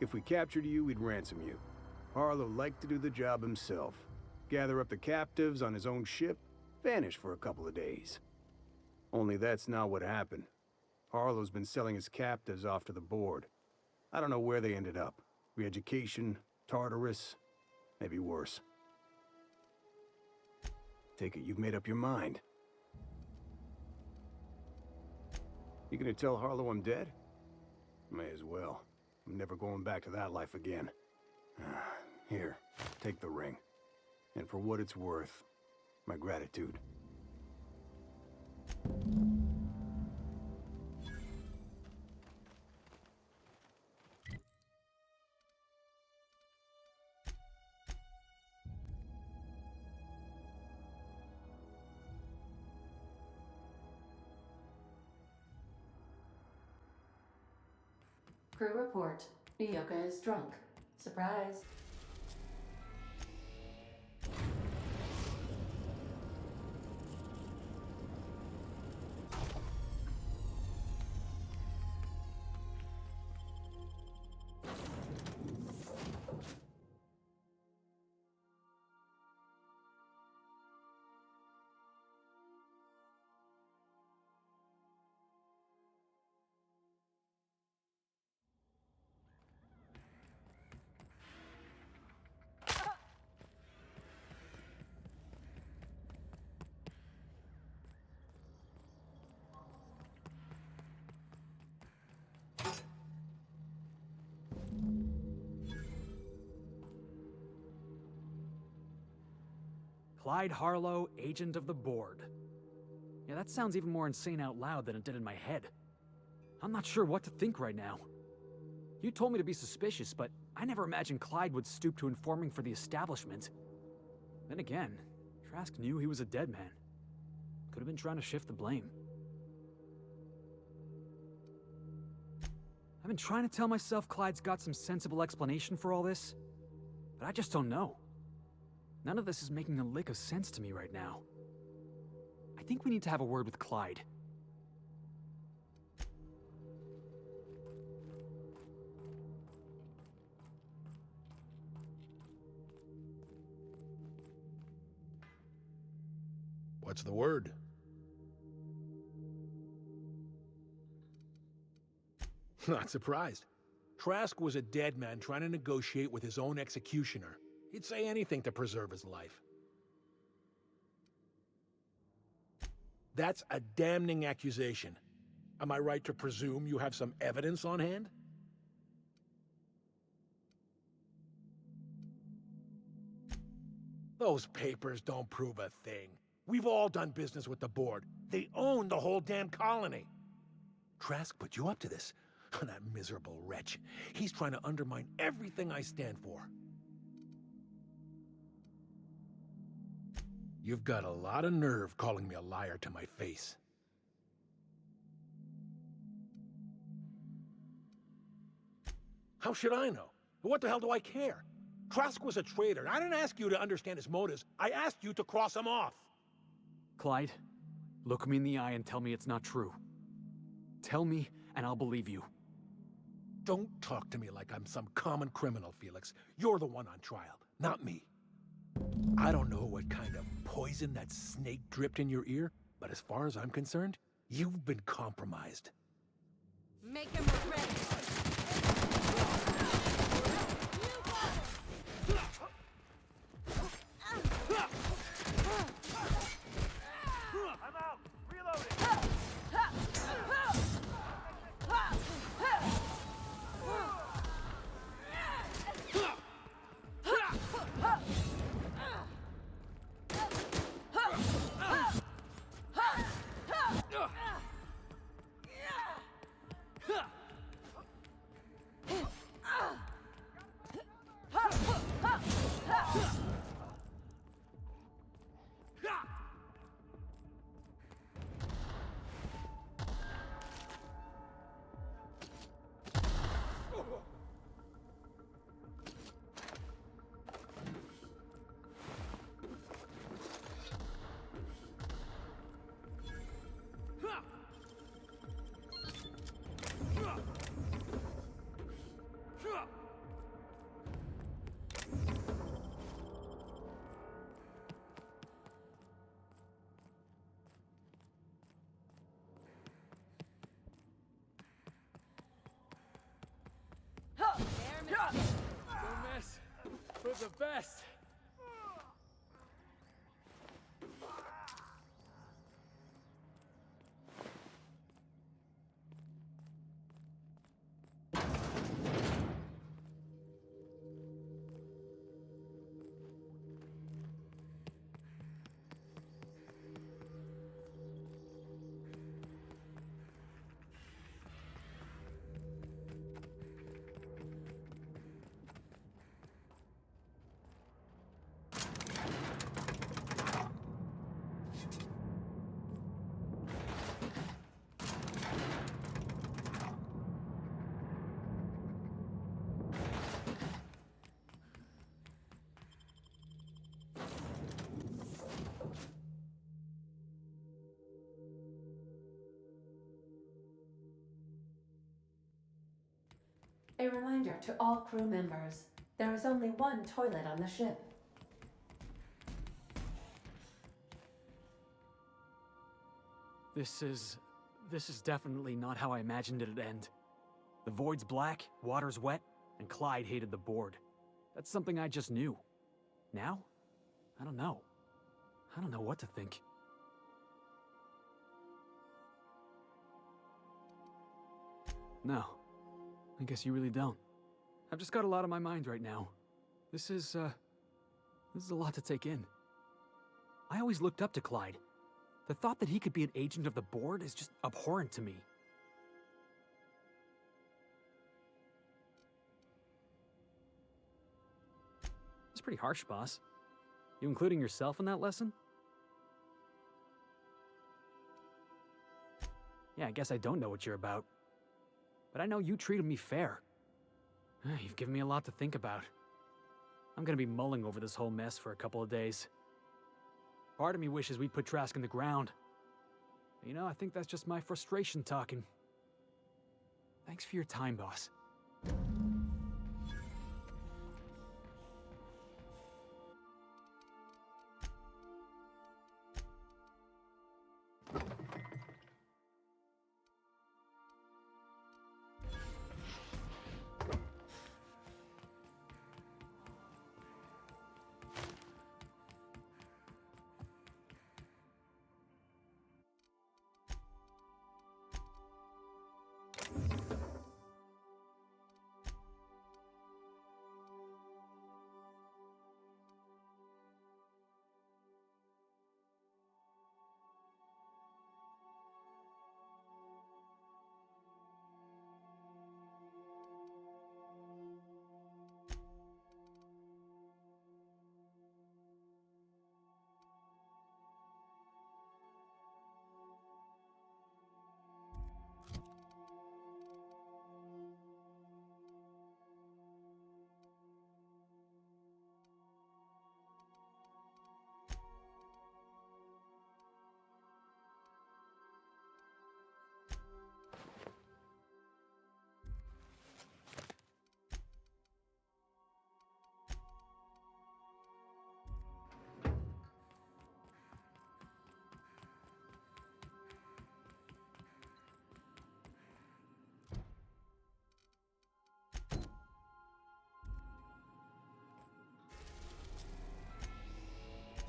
Speaker 19: If we captured you, we'd ransom you. Harlow liked to do the job himself. Gather up the captives on his own ship, vanish for a couple of days. Only that's not what happened. Harlow's been selling his captives off to the board. I don't know where they ended up. Re-education, Tartarus, maybe worse. Take it you've made up your mind. You gonna tell Harlow I'm dead? May as well. I'm never going back to that life again. Here, take the ring. And for what it's worth, my gratitude.
Speaker 4: Crew report. Ioka is drunk. Surprise.
Speaker 6: Clyde Harlow, agent of the board. Yeah, that sounds even more insane out loud than it did in my head. I'm not sure what to think right now. You told me to be suspicious, but I never imagined Clyde would stoop to informing for the establishment. Then again, Trask knew he was a dead man. Could have been trying to shift the blame. I've been trying to tell myself Clyde's got some sensible explanation for all this, but I just don't know. None of this is making a lick of sense to me right now. I think we need to have a word with Clyde.
Speaker 16: What's the word? Not surprised. Trask was a dead man trying to negotiate with his own executioner. He'd say anything to preserve his life. That's a damning accusation. Am I right to presume you have some evidence on hand? Those papers don't prove a thing. We've all done business with the board. They own the whole damn colony. Trask put you up to this. That miserable wretch. He's trying to undermine everything I stand for. You've got a lot of nerve calling me a liar to my face. How should I know? What the hell do I care? Trask was a traitor, and I didn't ask you to understand his motives. I asked you to cross him off.
Speaker 6: Clyde, look me in the eye and tell me it's not true. Tell me, and I'll believe you.
Speaker 16: Don't talk to me like I'm some common criminal, Felix. You're the one on trial, not me. I don't know what kind of poison that snake dripped in your ear, but as far as I'm concerned, you've been compromised.
Speaker 11: Make him ready.
Speaker 14: I'm out! Reloading!
Speaker 6: Don't mess with the best.
Speaker 4: A reminder to all crew members, there is only one toilet on the ship.
Speaker 6: This is definitely not how I imagined it'd end. The void's black, water's wet, and Clyde hated the board. That's something I just knew. Now? I don't know. I don't know what to think. No. I guess you really don't. I've just got a lot on my mind right now. This is a lot to take in. I always looked up to Clyde. The thought that he could be an agent of the board is just abhorrent to me. It's pretty harsh, boss. You including yourself in that lesson? Yeah, I guess I don't know what you're about. But I know you treated me fair. You've given me a lot to think about. I'm gonna be mulling over this whole mess for a couple of days. Part of me wishes we'd put Trask in the ground. You know, I think that's just my frustration talking. Thanks for your time, boss.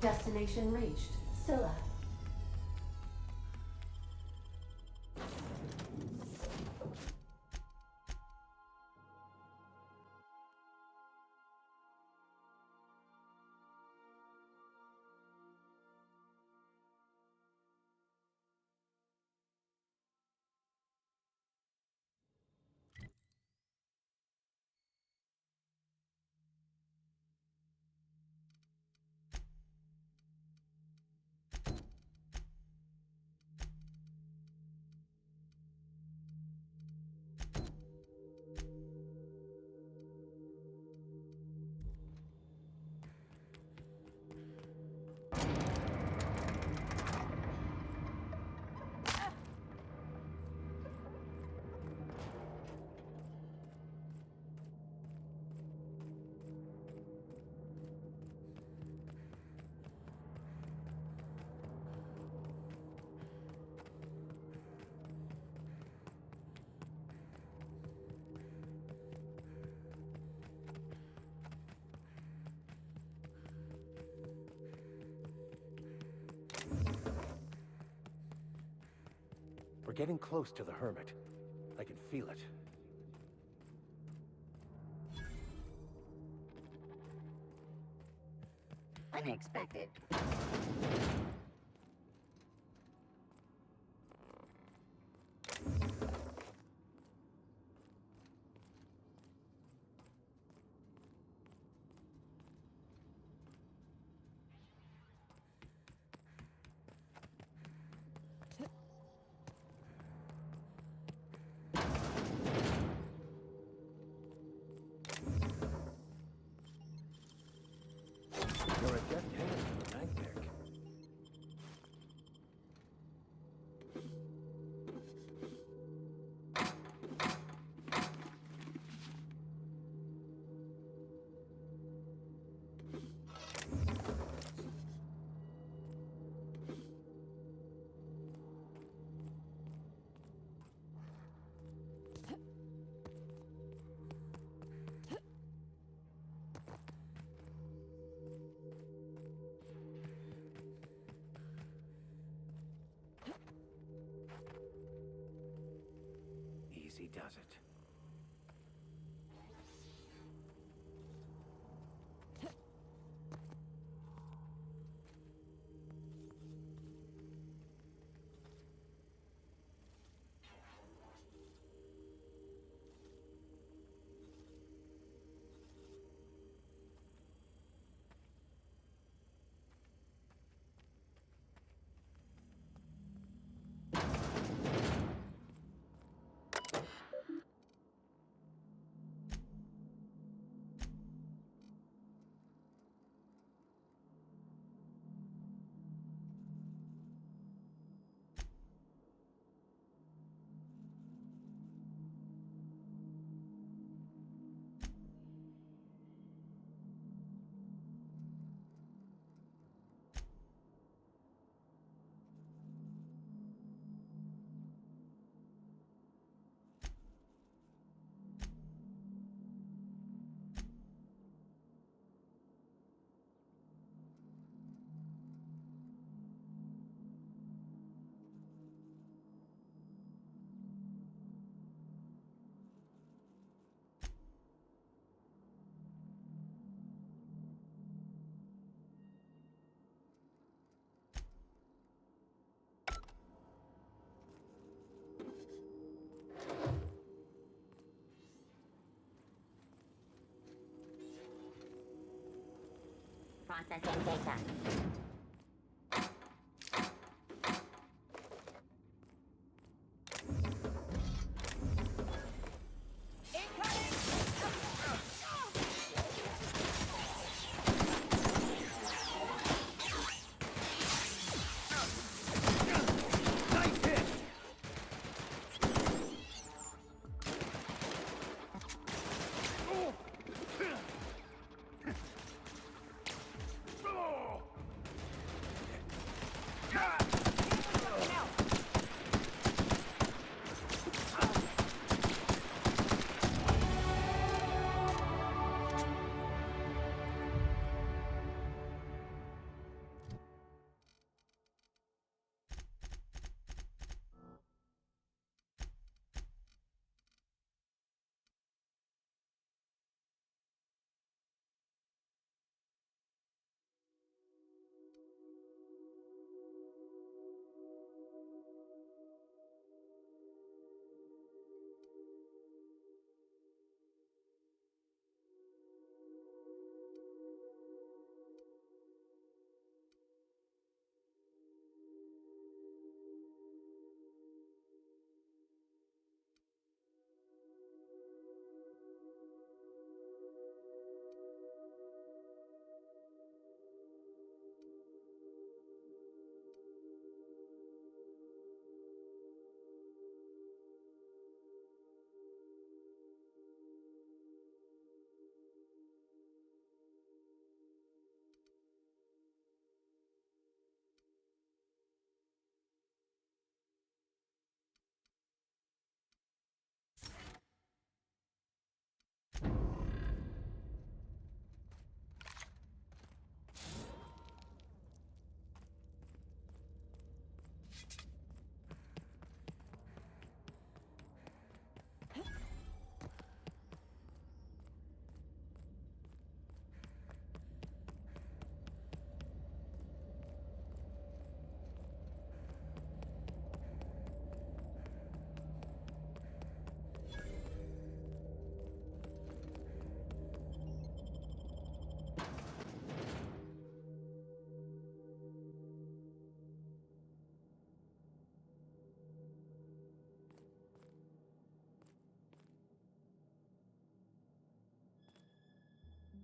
Speaker 4: Destination reached. Scylla.
Speaker 5: We're getting close to the Hermit. I can feel it.
Speaker 9: Unexpected.
Speaker 5: You're a deft hand with a knife pick. Easy does it.
Speaker 9: Processing data.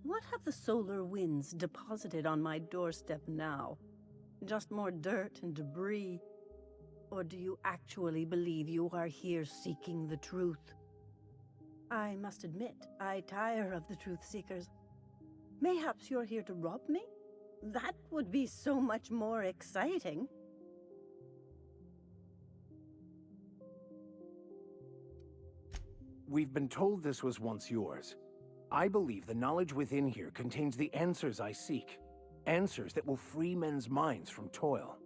Speaker 20: What have the solar winds deposited on my doorstep now? Just more dirt and debris? Or do you actually believe you are here seeking the truth? I must admit, I tire of the truth seekers. Mayhaps you're here to rob me? That would be so much more exciting.
Speaker 21: We've been told this was once yours. I believe the knowledge within here contains the answers I seek. Answers that will free men's minds from toil.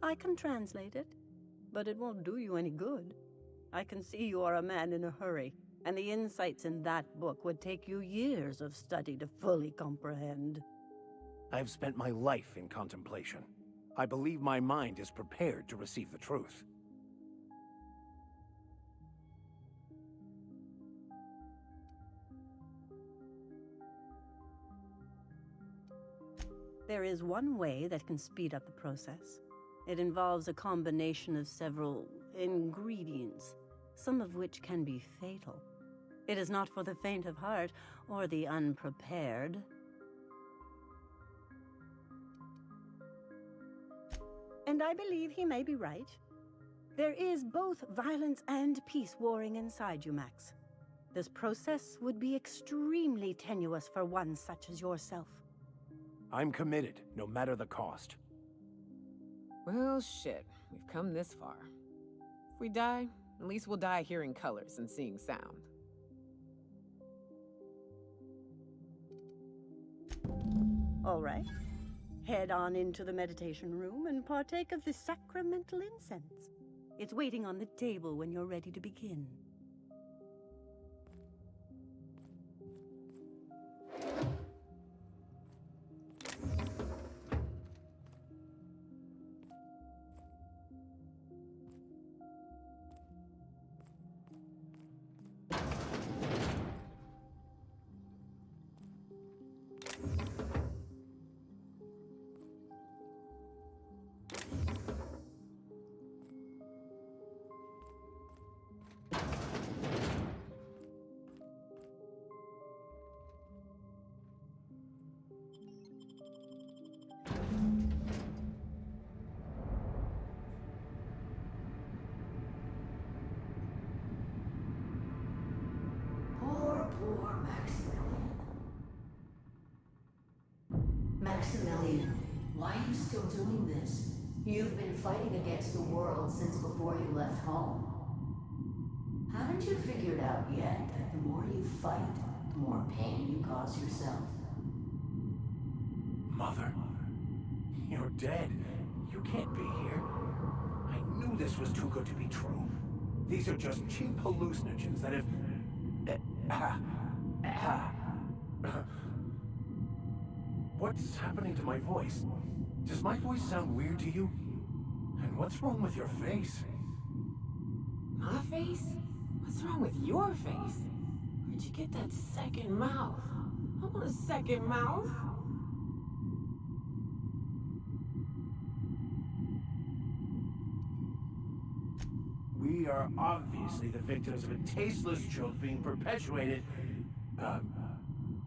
Speaker 20: I can translate it, but it won't do you any good. I can see you are a man in a hurry, and the insights in that book would take you years of study to fully comprehend.
Speaker 21: I've spent my life in contemplation. I believe my mind is prepared to receive the truth.
Speaker 20: There is one way that can speed up the process. It involves a combination of several ingredients, some of which can be fatal. It is not for the faint of heart or the unprepared. And I believe he may be right. There is both violence and peace warring inside you, Max. This process would be extremely tenuous for one such as yourself.
Speaker 21: I'm committed, no matter the cost.
Speaker 2: Well, shit. We've come this far. If we die, at least we'll die hearing colors and seeing sound.
Speaker 20: All right. Head on into the meditation room and partake of the sacramental incense. It's waiting on the table when you're ready to begin.
Speaker 4: Maximilian, why are you still doing this? You've been fighting against the world since before you left home. Haven't you figured out yet that the more you fight, the more pain you cause yourself?
Speaker 21: Mother, you're dead. You can't be here. I knew this was too good to be true. These are just cheap hallucinogens that have... What's happening to my voice? Does my voice sound weird to you? And what's wrong with your face?
Speaker 2: My face? What's wrong with your face? Where'd you get that second mouth? I want a second mouth.
Speaker 21: We are obviously the victims of a tasteless joke being perpetuated...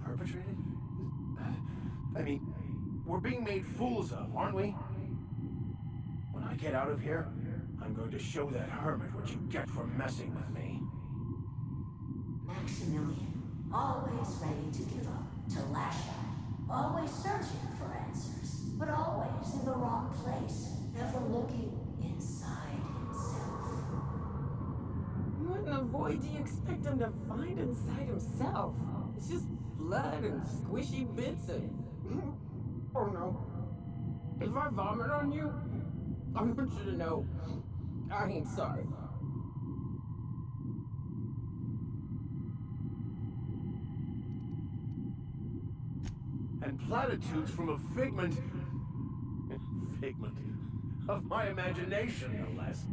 Speaker 21: perpetrated? I mean, we're being made fools of, aren't we? When I get out of here, I'm going to show that hermit what you get for messing with me.
Speaker 4: Maximilian, always ready to give up, to lash out, always searching for answers, but always in the wrong place, never looking inside himself.
Speaker 2: What in the void do you expect him to find inside himself? It's just blood and squishy bits and... Oh no. If I vomit on you, I want you to know I ain't sorry.
Speaker 21: And platitudes from a figment of my imagination, no less.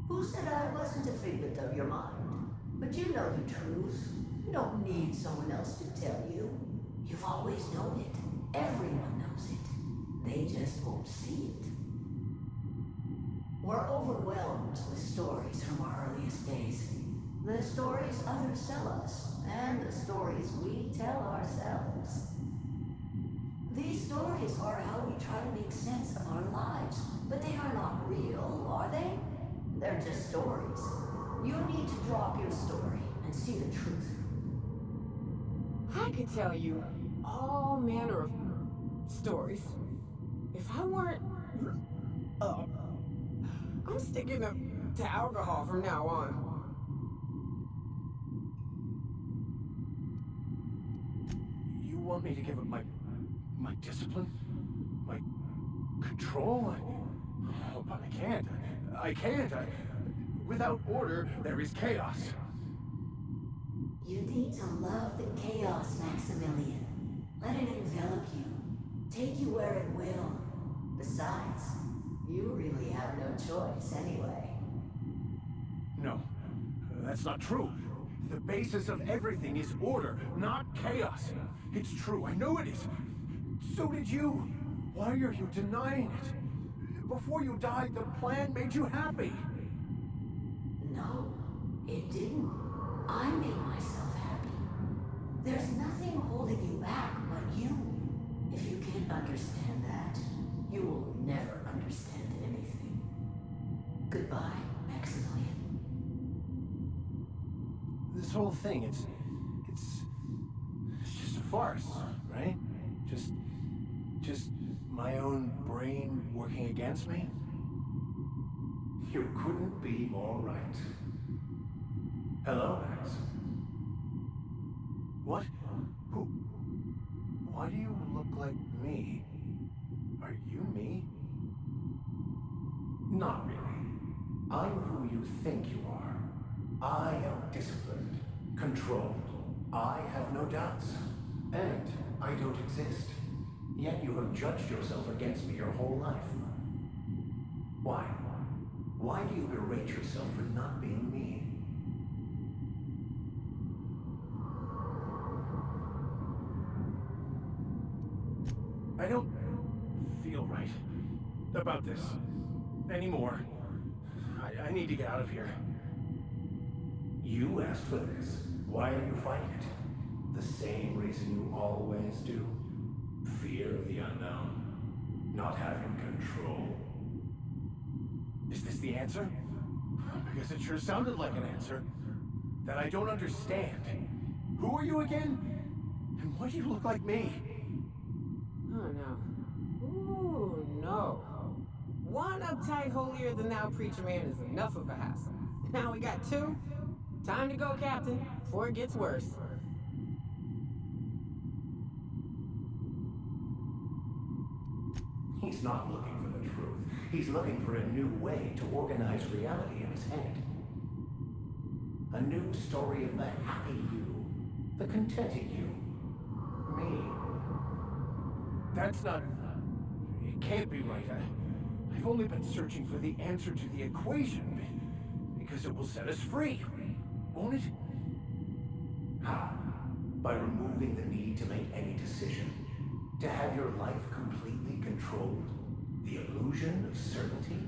Speaker 4: Who said I wasn't a figment of your mind? But you know the truth. You don't need someone else to tell you. You've always known it. Everyone knows it. They just won't see it. We're overwhelmed with stories from our earliest days. The stories others tell us, and the stories we tell ourselves. These stories are how we try to make sense of our lives, but they are not real, are they? They're just stories. You need to drop your story and see the truth.
Speaker 2: I could tell you all manner of stories. If I weren't I'm sticking to alcohol from now on.
Speaker 21: You want me to give up my discipline? My control? Oh, but I can't. Without order, there is chaos.
Speaker 4: You need to love the chaos, Maximilian. Let it envelop you. Take you where it will. Besides, you really have no choice anyway.
Speaker 21: No, that's not true. The basis of everything is order, not chaos. It's true, I know it is. So did you. Why are you denying it? Before you died, the plan made you happy.
Speaker 4: No, it didn't. I made myself happy. There's nothing holding you back but you. If you can't understand that, you will never understand anything. Goodbye, Maximilian.
Speaker 21: This whole thing, it's just a farce, right? Just my own brain working against me? You couldn't be more right. Hello, Max. What? Who? Why do you look like me? Are you me? Not really. I'm who you think you are. I am disciplined, controlled. I have no doubts. And I don't exist. Yet you have judged yourself against me your whole life. Why? Why do you berate yourself for not being me? I don't feel right about this anymore. I need to get out of here. You asked for this. Why are you fighting it? The same reason you always do. Fear of the unknown. Not having control. Is this the answer? Because it sure sounded like an answer that I don't understand. Who are you again? And why do you look like me?
Speaker 2: Oh no. Ooh, no. One uptight holier-than-thou preacher man is enough of a hassle. Now we got two. Time to go, Captain, before it gets worse.
Speaker 21: He's not looking for the truth. He's looking for a new way to organize reality in his head. A new story of the happy you, the contented you, me.
Speaker 13: That's not... It can't be right. I've only been searching for the answer to the equation, because it will set us free, won't it?
Speaker 21: How? By removing the need to make any decision. To have your life completely controlled. The illusion of certainty.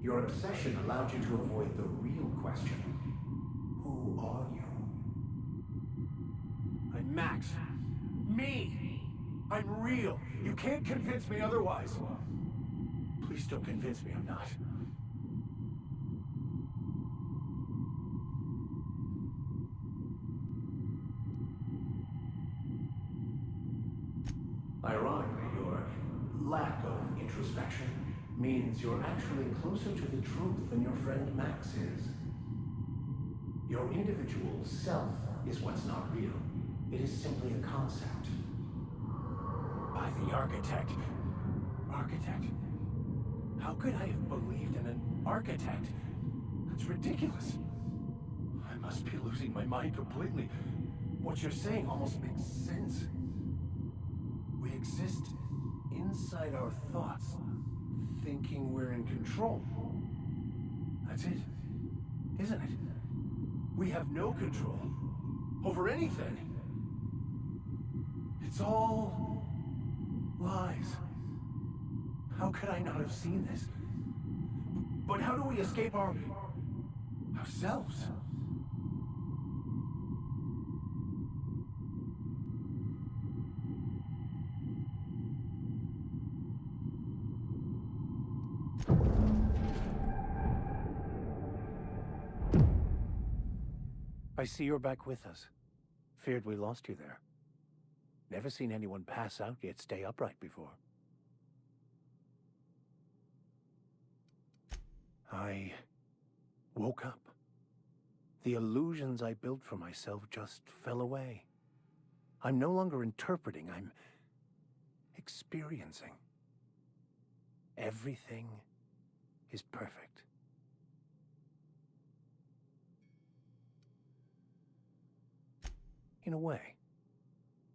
Speaker 21: Your obsession allowed you to avoid the real question. Who are you?
Speaker 13: I'm Max. Me! I'm real. You can't convince me otherwise. Please don't convince me I'm not.
Speaker 21: Ironically, your lack of introspection means you're actually closer to the truth than your friend Max is. Your individual self is what's not real. It is simply a concept.
Speaker 13: By the architect. Architect? How could I have believed in an architect? That's ridiculous. I must be losing my mind completely. What you're saying almost makes sense. We exist inside our thoughts, thinking we're in control. That's it, isn't it? We have no control over anything. It's all lies. How could I not have seen this? But how do we escape ourselves?
Speaker 19: I see you're back with us. Feared we lost you there. Never seen anyone pass out yet stay upright before. I woke up. The illusions I built for myself just fell away. I'm no longer interpreting, I'm experiencing. Everything is perfect. In a way.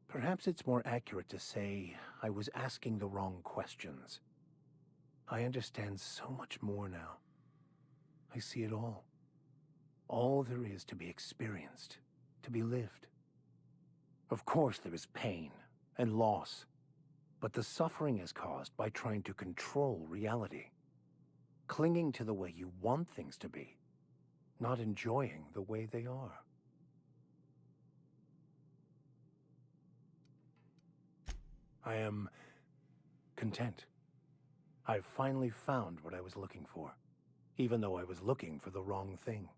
Speaker 19: Perhaps it's more accurate to say I was asking the wrong questions. I understand so much more now. I see it all. All there is to be experienced, to be lived. Of course there is pain and loss, but the suffering is caused by trying to control reality. Clinging to the way you want things to be, not enjoying the way they are. I am content. I've finally found what I was looking for, even though I was looking for the wrong thing.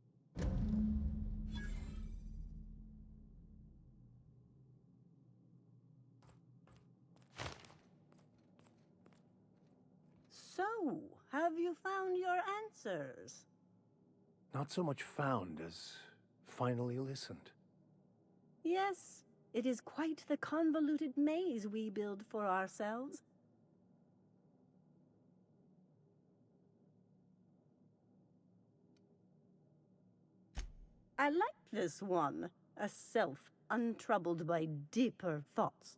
Speaker 20: So, have you found your answers?
Speaker 19: Not so much found as finally listened.
Speaker 20: Yes, it is quite the convoluted maze we build for ourselves. I like this one, a self untroubled by deeper thoughts.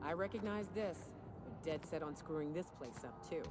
Speaker 2: I recognize this. They're dead set on screwing this place up, too.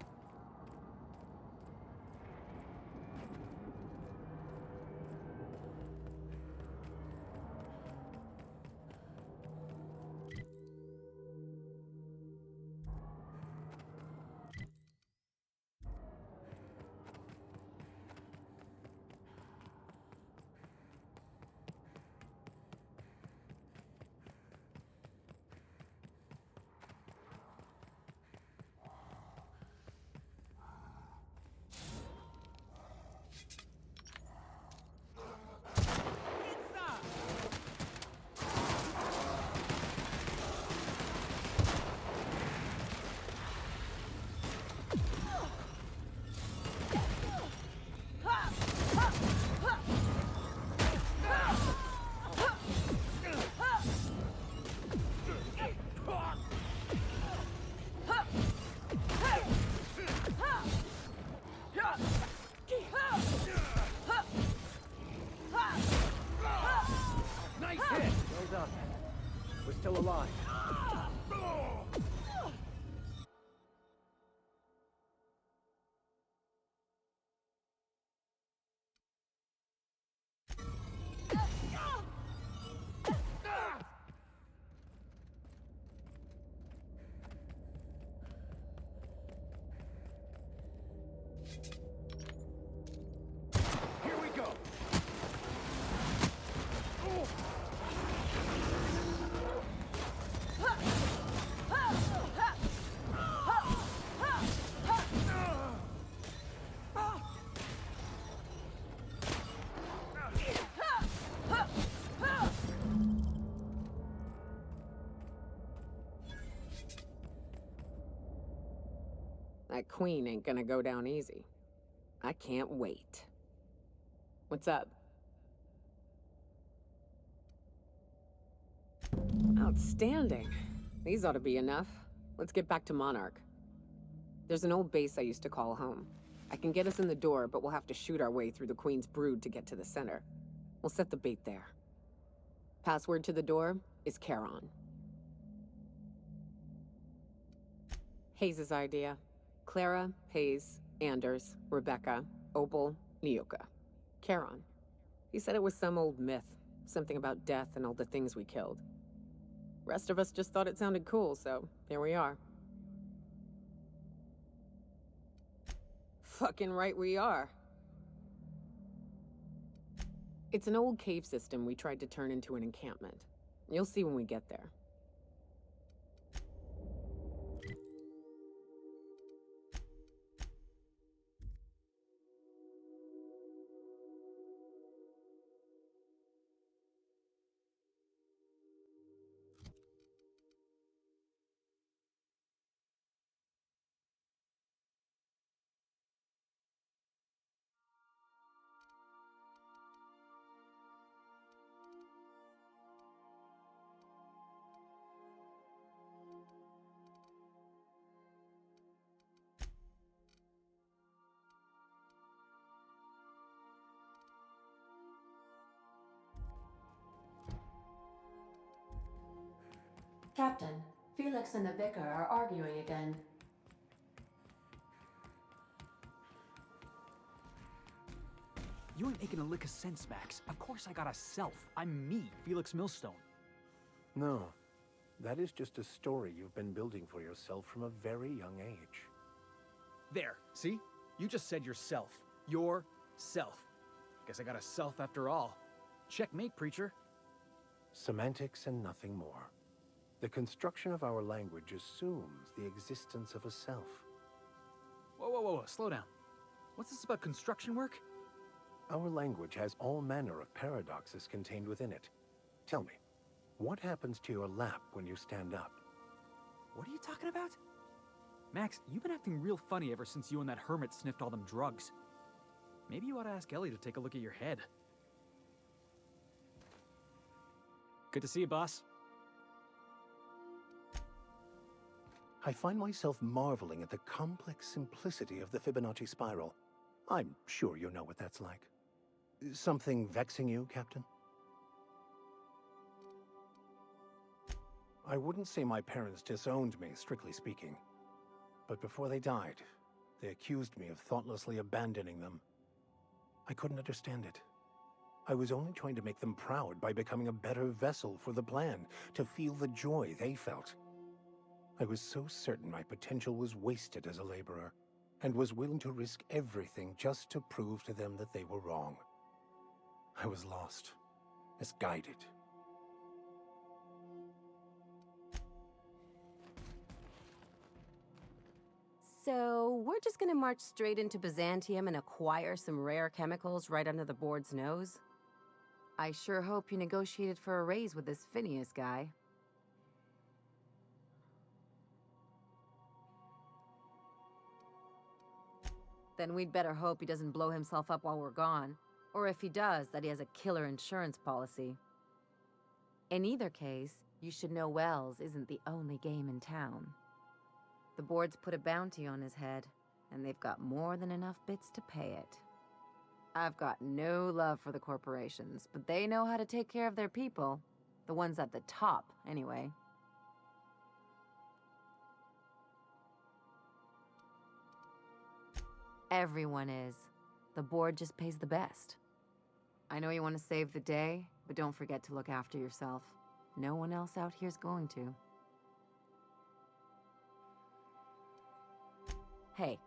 Speaker 19: Nice hit! Well done. We're still alive. Here we go!
Speaker 2: That queen ain't gonna go down easy. I can't wait. What's up? Outstanding. These ought to be enough. Let's get back to Monarch. There's an old base I used to call home. I can get us in the door, but we'll have to shoot our way through the Queen's brood to get to the center. We'll set the bait there. Password to the door is Charon. Hayes' idea. Clara, Hayes, Anders, Rebecca, Opal, Nyoka. Charon. He said it was some old myth. Something about death and all the things we killed. Rest of us just thought it sounded cool, so here we are. Fucking right we are. It's an old cave system we tried to turn into an encampment. You'll see when we get there.
Speaker 4: Captain, Felix and the Vicar are arguing again.
Speaker 6: You ain't making a lick of sense, Max. Of course I got a self. I'm me, Felix Millstone.
Speaker 19: No. That is just a story you've been building for yourself from a very young age.
Speaker 6: There, see? You just said yourself. Yourself. Guess I got a self after all. Checkmate, preacher.
Speaker 19: Semantics and nothing more. The construction of our language assumes the existence of a self.
Speaker 6: Whoa, slow down. What's this about construction work?
Speaker 19: Our language has all manner of paradoxes contained within it. Tell me, what happens to your lap when you stand up?
Speaker 6: What are you talking about? Max, you've been acting real funny ever since you and that hermit sniffed all them drugs. Maybe you ought to ask Ellie to take a look at your head. Good to see you, boss.
Speaker 19: I find myself marveling at the complex simplicity of the Fibonacci spiral. I'm sure you know what that's like. Something vexing you, Captain?
Speaker 13: I wouldn't say my parents disowned me, strictly speaking. But before they died, they accused me of thoughtlessly abandoning them. I couldn't understand it. I was only trying to make them proud by becoming a better vessel for the plan, to feel the joy they felt. I was so certain my potential was wasted as a laborer, and was willing to risk everything just to prove to them that they were wrong. I was lost, misguided.
Speaker 11: So, we're just gonna march straight into Byzantium and acquire some rare chemicals right under the board's nose? I sure hope you negotiated for a raise with this Phineas guy. Then we'd better hope he doesn't blow himself up while we're gone. Or if he does, that he has a killer insurance policy. In either case, you should know Wells isn't the only game in town. The board's put a bounty on his head, and they've got more than enough bits to pay it. I've got no love for the corporations, but they know how to take care of their people. The ones at the top, anyway. Everyone is. The board just pays the best. I know you want to save the day, but don't forget to look after yourself. No one else out here's going to. Hey,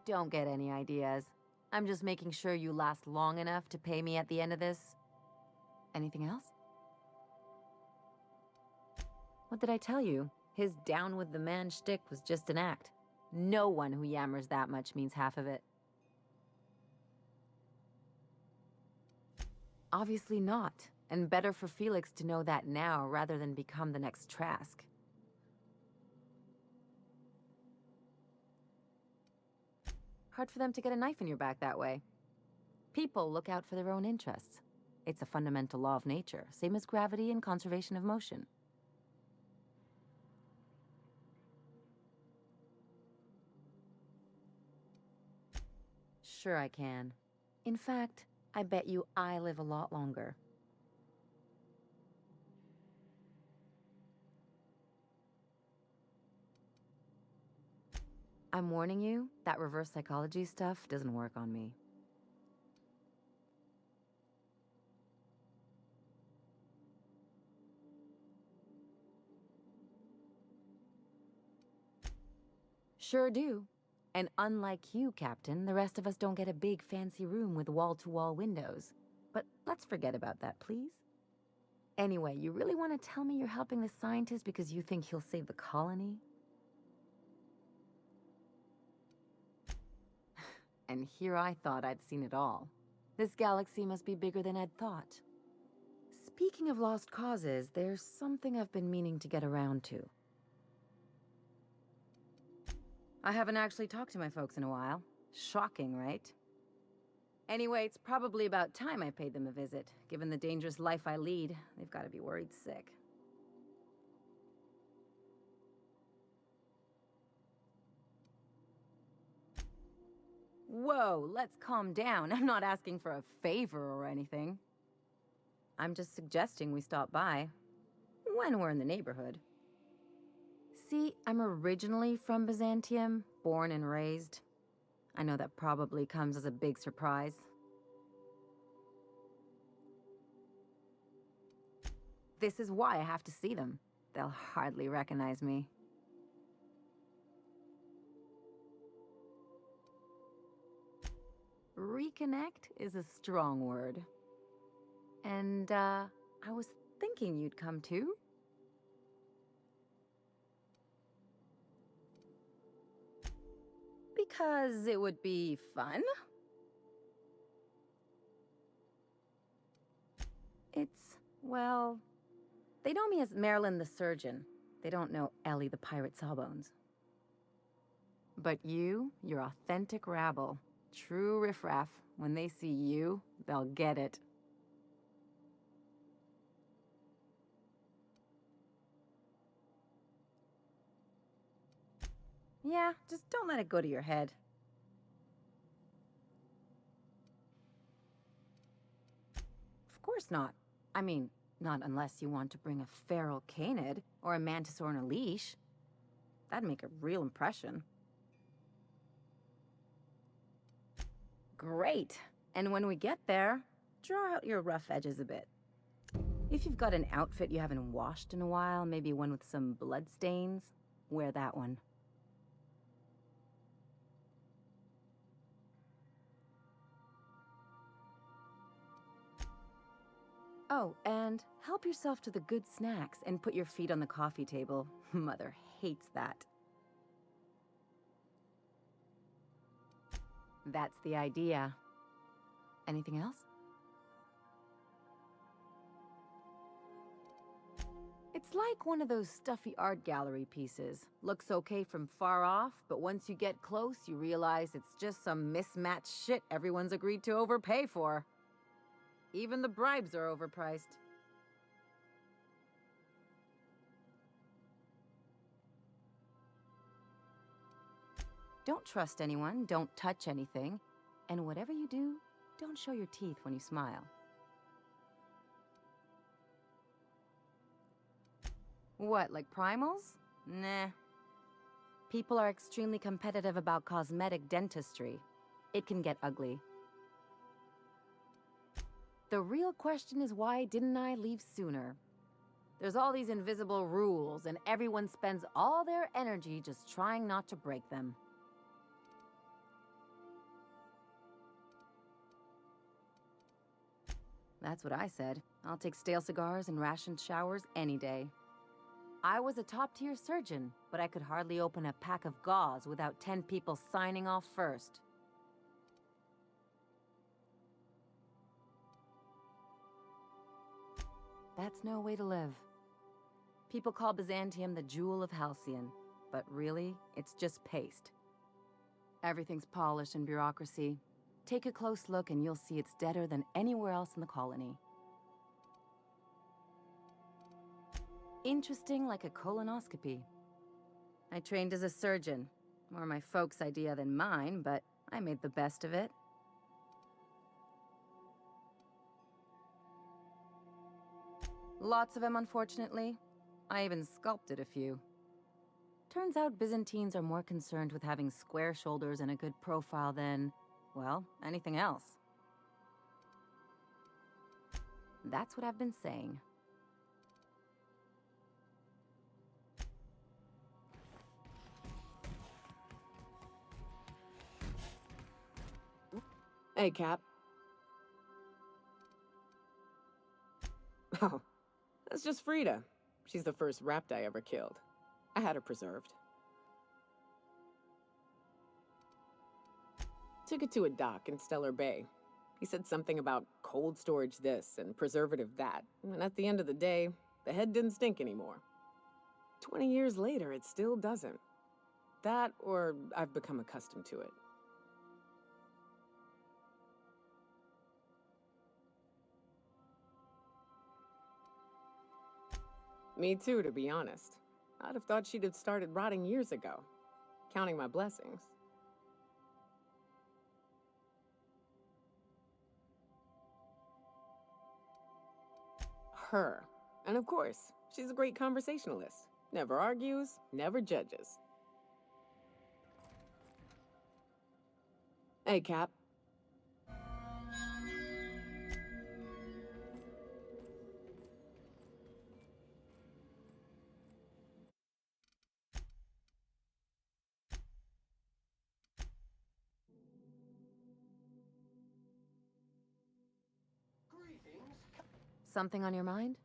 Speaker 11: don't get any ideas. I'm just making sure you last long enough to pay me at the end of this. Anything else? What did I tell you? His down with the man shtick was just an act. No one who yammers that much means half of it. Obviously not, and better for Felix to know that now rather than become the next Trask. Hard for them to get a knife in your back that way. People look out for their own interests. It's a fundamental law of nature, same as gravity and conservation of motion. Sure I can. In fact, I bet you I live a lot longer. I'm warning you, that reverse psychology stuff doesn't work on me. Sure do. And unlike you, Captain, the rest of us don't get a big fancy room with wall-to-wall windows. But let's forget about that, please. Anyway, you really want to tell me you're helping the scientist because you think he'll save the colony? And here I thought I'd seen it all. This galaxy must be bigger than I'd thought. Speaking of lost causes, there's something I've been meaning to get around to. I haven't actually talked to my folks in a while. Shocking, right? Anyway, it's probably about time I paid them a visit. Given the dangerous life I lead, they've got to be worried sick. Whoa, let's calm down. I'm not asking for a favor or anything. I'm just suggesting we stop by. When we're in the neighborhood. See, I'm originally from Byzantium, born and raised. I know that probably comes as a big surprise. This is why I have to see them. They'll hardly recognize me. Reconnect is a strong word. And, I was thinking you'd come too. Because it would be fun. It's, well, they know me as Marilyn the Surgeon. They don't know Ellie the Pirate Sawbones. But you're authentic rabble. True riffraff. When they see you, they'll get it. Yeah, just don't let it go to your head. Of course not. I mean, not unless you want to bring a feral canid. Or a mantis on a leash. That'd make a real impression. Great. And when we get there, draw out your rough edges a bit. If you've got an outfit you haven't washed in a while, maybe one with some blood stains, wear that one. Oh, and help yourself to the good snacks and put your feet on the coffee table. Mother hates that. That's the idea. Anything else? It's like one of those stuffy art gallery pieces. Looks okay from far off, but once you get close, you realize it's just some mismatched shit everyone's agreed to overpay for. Even the bribes are overpriced. Don't trust anyone, don't touch anything, and whatever you do, don't show your teeth when you smile. What, like primals? Nah. People are extremely competitive about cosmetic dentistry. It can get ugly. The real question is, why didn't I leave sooner? There's all these invisible rules, and everyone spends all their energy just trying not to break them. That's what I said. I'll take stale cigars and rationed showers any day. I was a top-tier surgeon, but I could hardly open a pack of gauze without 10 people signing off first. That's no way to live. People call Byzantium the jewel of Halcyon, but really, it's just paste. Everything's polished and bureaucracy. Take a close look and you'll see it's deader than anywhere else in the colony. Interesting like a colonoscopy. I trained as a surgeon. More my folks' idea than mine, but I made the best of it. Lots of them, unfortunately. I even sculpted a few. Turns out Byzantines are more concerned with having square shoulders and a good profile than, well, anything else. That's what I've been saying.
Speaker 2: Hey, Cap. Oh, that's just Frida. She's the first rapt I ever killed. I had her preserved. Took it to a dock in Stellar Bay. He said something about cold storage this and preservative that, and at the end of the day, the head didn't stink anymore. 20 years later, it still doesn't. That, or I've become accustomed to it. Me too, to be honest. I'd have thought she'd have started rotting years ago. Counting my blessings. Her. And of course, she's a great conversationalist. Never argues, never judges. Hey, Cap.
Speaker 11: Something on your mind?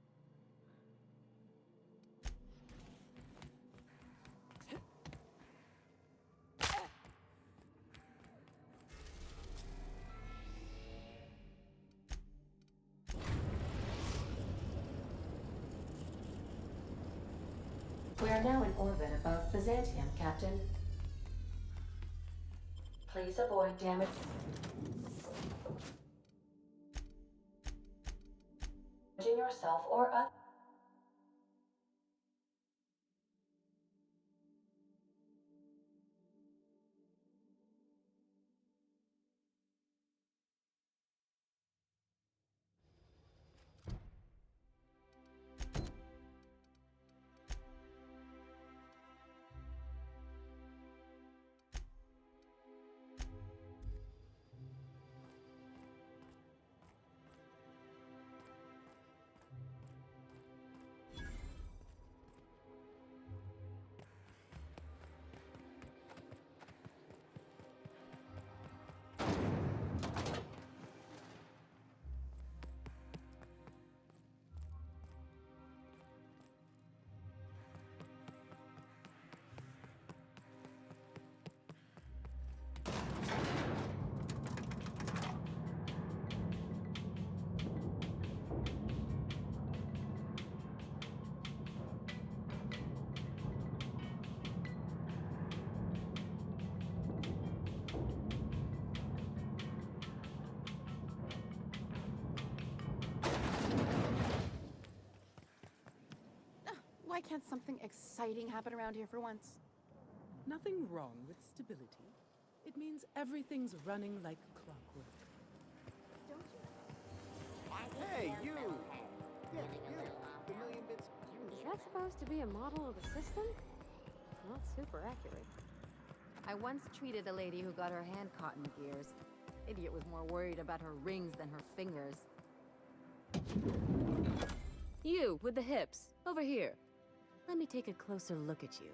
Speaker 4: We are now in orbit above Byzantium, Captain. Please avoid damage. Yourself or others.
Speaker 3: Why can't something exciting happen around here for once?
Speaker 22: Nothing wrong with stability. It means everything's running like clockwork.
Speaker 19: Hey, you! Yeah, you! The million bits.
Speaker 1: Is that supposed to be a model of the system? Not super accurate.
Speaker 11: I once treated a lady who got her hand caught in gears. Idiot was more worried about her rings than her fingers. You, with the hips, over here. Let me take a closer look at you.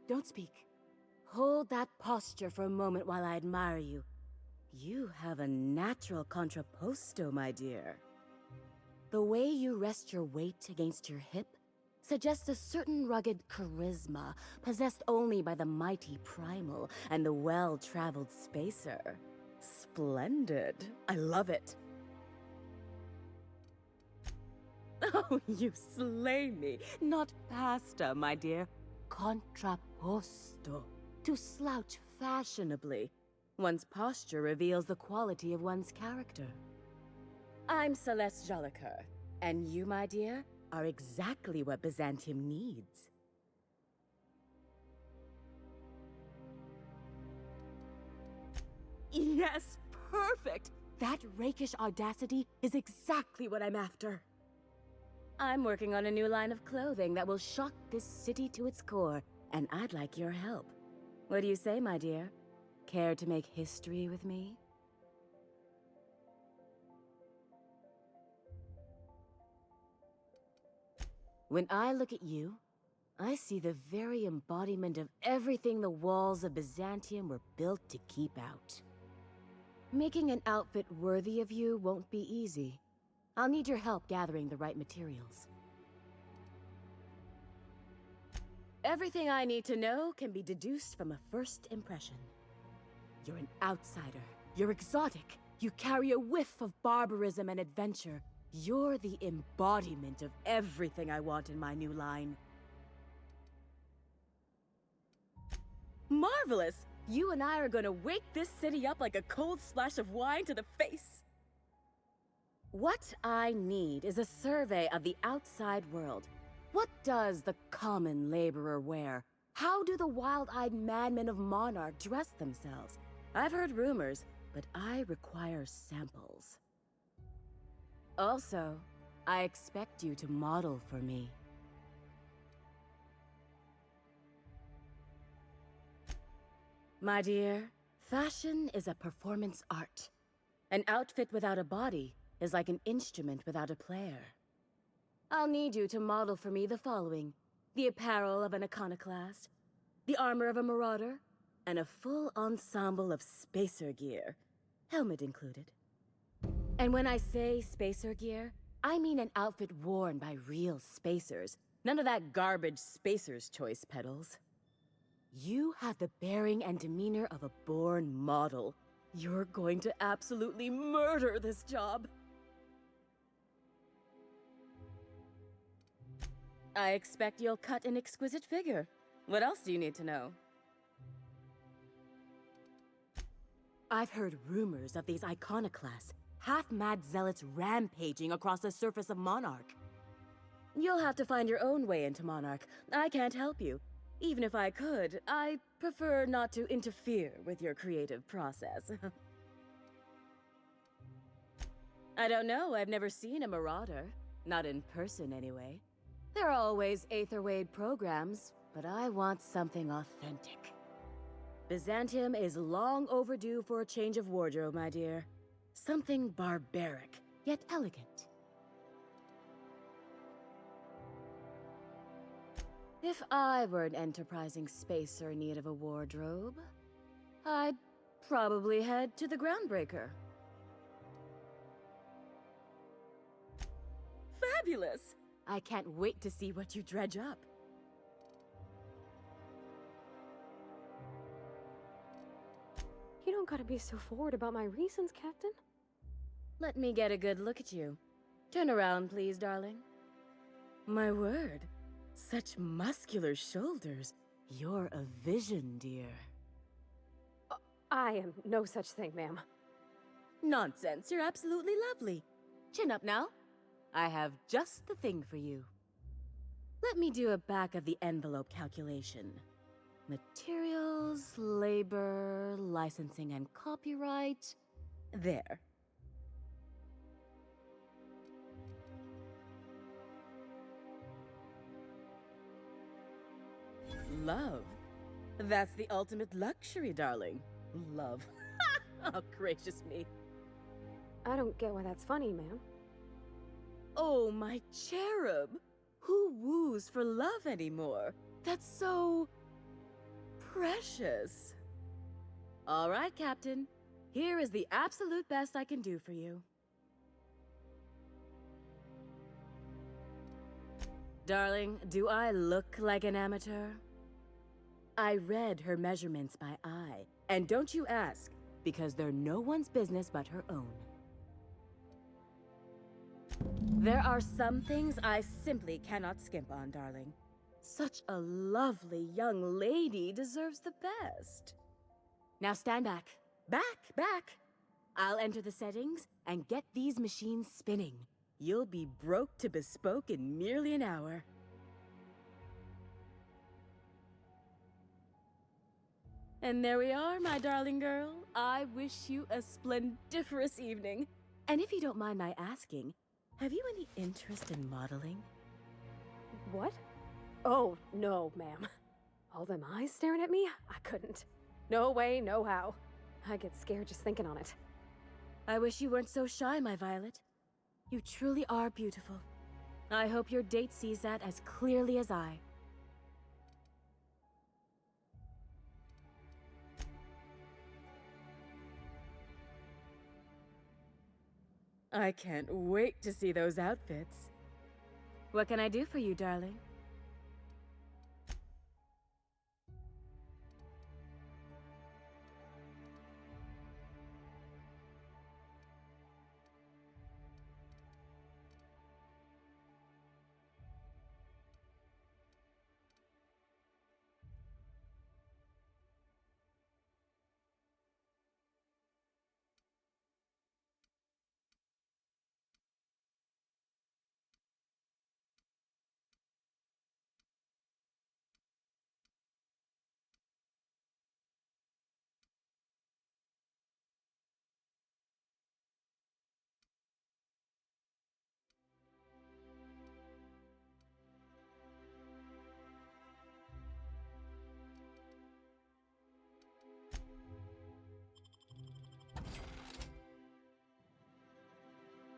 Speaker 23: Don't speak. Hold that posture for a moment while I admire you. You have a natural contrapposto, my dear. The way you rest your weight against your hip suggests a certain rugged charisma possessed only by the mighty primal and the well-traveled spacer. Splendid. I love it. Oh, you slay me. Not pasta, my dear. Contrapposto. To slouch fashionably. One's posture reveals the quality of one's character. I'm Celeste Jolicoeur, and you, my dear, are exactly what Byzantium needs. Yes, perfect! That rakish audacity is exactly what I'm after. I'm working on a new line of clothing that will shock this city to its core, and I'd like your help. What do you say, my dear? Care to make history with me? When I look at you, I see the very embodiment of everything the walls of Byzantium were built to keep out. Making an outfit worthy of you won't be easy. I'll need your help gathering the right materials. Everything I need to know can be deduced from a first impression. You're an outsider. You're exotic. You carry a whiff of barbarism and adventure. You're the embodiment of everything I want in my new line. Marvelous! You and I are gonna wake this city up like a cold splash of wine to the face. What I need is a survey of the outside world. What does the common laborer wear? How do the wild-eyed madmen of Monarch dress themselves? I've heard rumors, but I require samples. Also, I expect you to model for me. My dear, fashion is a performance art. An outfit without a body is like an instrument without a player. I'll need you to model for me the following: the apparel of an iconoclast, the armor of a marauder, and a full ensemble of spacer gear, helmet included. And when I say spacer gear, I mean an outfit worn by real spacers. None of that garbage spacer's choice pedals. You have the bearing and demeanor of a born model. You're going to absolutely murder this job. I expect you'll cut an exquisite figure. What else do you need to know? I've heard rumors of these iconoclasts, half-mad zealots rampaging across the surface of Monarch. You'll have to find your own way into Monarch. I can't help you. Even if I could, I prefer not to interfere with your creative process. I don't know, I've never seen a marauder. Not in person, anyway. There are always Aetherwade programs, but I want something authentic. Byzantium is long overdue for a change of wardrobe, my dear. Something barbaric, yet elegant. If I were an enterprising spacer in need of a wardrobe, I'd probably head to the Groundbreaker. Fabulous! I can't wait to see what you dredge up.
Speaker 1: You don't gotta be so forward about my reasons, Captain.
Speaker 23: Let me get a good look at you. Turn around, please, darling. My word. Such muscular shoulders. You're a vision, dear.
Speaker 1: I am no such thing, ma'am.
Speaker 23: Nonsense. You're absolutely lovely. Chin up now. I have just the thing for you. Let me do a back-of-the-envelope calculation. Materials, labor, licensing and copyright. There. Love. That's the ultimate luxury, darling. Love. Oh, gracious me.
Speaker 1: I don't get why that's funny, ma'am.
Speaker 23: Oh, my cherub. Who woos for love anymore? That's so... precious. All right, Captain. Here is the absolute best I can do for you. Darling, do I look like an amateur? I read her measurements by eye. And don't you ask, because they're no one's business but her own. There are some things I simply cannot skimp on, darling. Such a lovely young lady deserves the best. Now stand back. Back! I'll enter the settings and get these machines spinning. You'll be broke to bespoke in merely an hour. And there we are, my darling girl. I wish you a splendiferous evening. And if you don't mind my asking, have you any interest in modeling?
Speaker 1: What? Oh, no, ma'am. All them eyes staring at me? I couldn't. No way, no how. I get scared just thinking on it.
Speaker 23: I wish you weren't so shy, my Violet. You truly are beautiful. I hope your date sees that as clearly as I. I can't wait to see those outfits. What can I do for you, darling?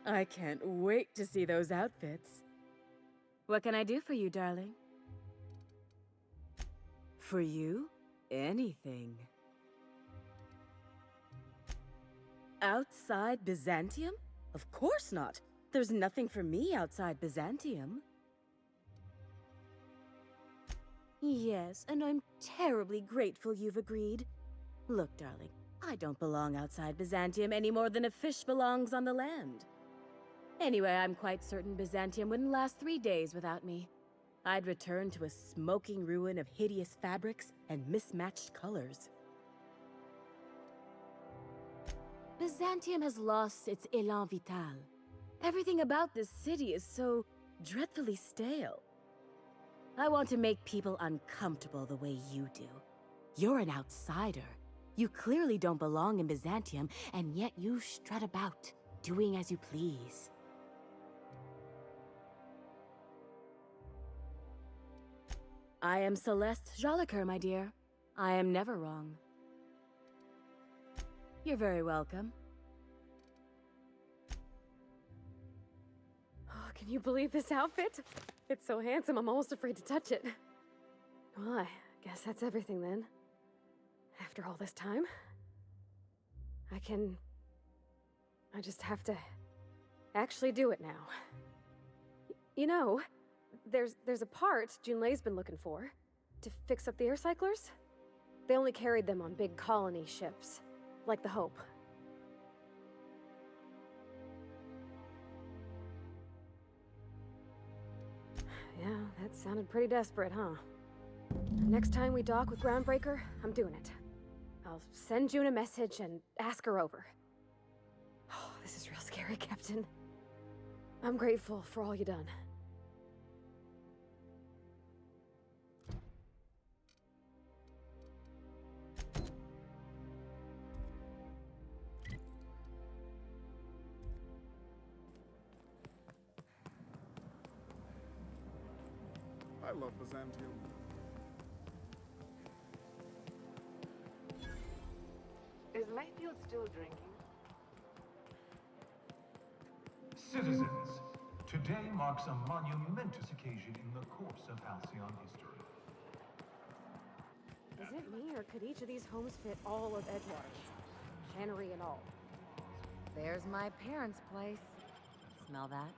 Speaker 23: I can't wait to see those outfits. What can I do for you, darling? For you? Anything. Outside Byzantium? Of course not. There's nothing for me outside Byzantium. Yes, and I'm terribly grateful you've agreed. Look, darling, I don't belong outside Byzantium any more than a fish belongs on the land. Anyway, I'm quite certain Byzantium wouldn't last 3 days without me. I'd return to a smoking ruin of hideous fabrics and mismatched colors. Byzantium has lost its élan vital. Everything about this city is so dreadfully stale. I want to make people uncomfortable the way you do. You're an outsider. You clearly don't belong in Byzantium, and yet you strut about, doing as you please. I am Celeste Jolicoeur, my dear. I am never wrong. You're very welcome.
Speaker 1: Oh, can you believe this outfit? It's so handsome, I'm almost afraid to touch it. Well, I guess that's everything then. After all this time, I just have to actually do it now. You know, there's a part Junlei's been looking for to fix up the air cyclers. They only carried them on big colony ships, like the Hope. Yeah, that sounded pretty desperate, huh? Next time we dock with Groundbreaker, I'm doing it. I'll send June a message and ask her over. Oh, this is real scary, Captain. I'm grateful for all you done.
Speaker 7: I love Byzantium.
Speaker 15: Is Mayfield still drinking?
Speaker 10: Citizens, today marks a monumentous occasion in the course of Halcyon history.
Speaker 1: Is it me, or could each of these homes fit all of Edgewater? Cannery and all.
Speaker 11: There's my parents' place. Smell that?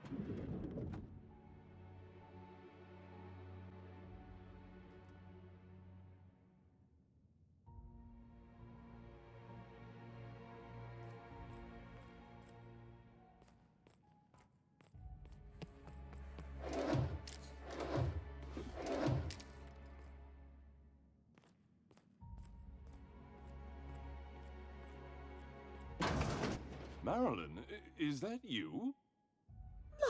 Speaker 12: Marilyn, is that you?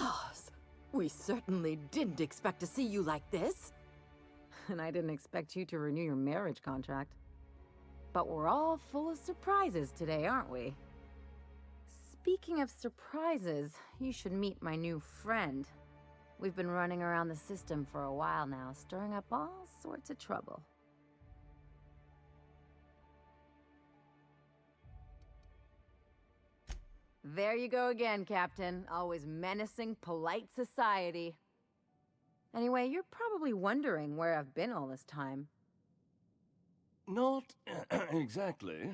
Speaker 24: Loss! We certainly didn't expect to see you like this.
Speaker 11: And I didn't expect you to renew your marriage contract. But we're all full of surprises today, aren't we? Speaking of surprises, you should meet my new friend. We've been running around the system for a while now, stirring up all sorts of trouble. There you go again, Captain. Always menacing polite society. Anyway, you're probably wondering where I've been all this time.
Speaker 12: Not exactly.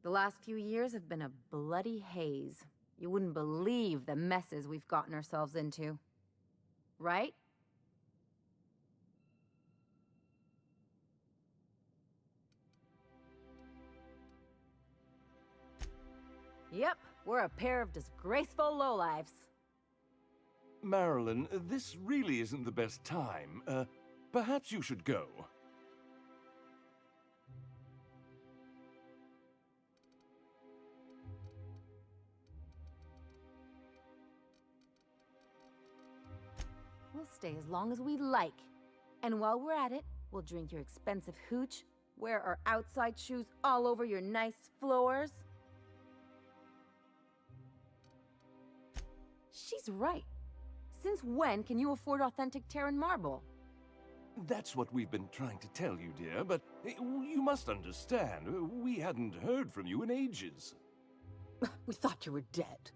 Speaker 11: The last few years have been a bloody haze. You wouldn't believe the messes we've gotten ourselves into. Right? Yep, we're a pair of disgraceful lowlifes.
Speaker 12: Marilyn, this really isn't the best time. Perhaps you should go.
Speaker 11: We'll stay as long as we like. And while we're at it, we'll drink your expensive hooch, wear our outside shoes all over your nice floors. She's right. Since when can you afford authentic Terran marble?
Speaker 12: That's what we've been trying to tell you, dear, but you must understand, we hadn't heard from you in ages.
Speaker 24: We thought you were dead.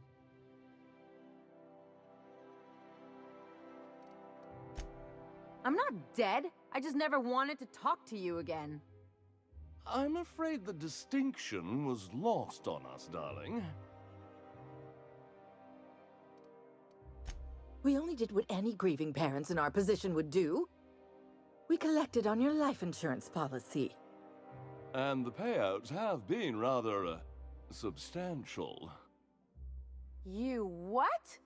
Speaker 11: I'm not dead. I just never wanted to talk to you again.
Speaker 12: I'm afraid the distinction was lost on us, darling.
Speaker 24: We only did what any grieving parents in our position would do. We collected on your life insurance policy.
Speaker 12: And the payouts have been rather, substantial.
Speaker 11: You what?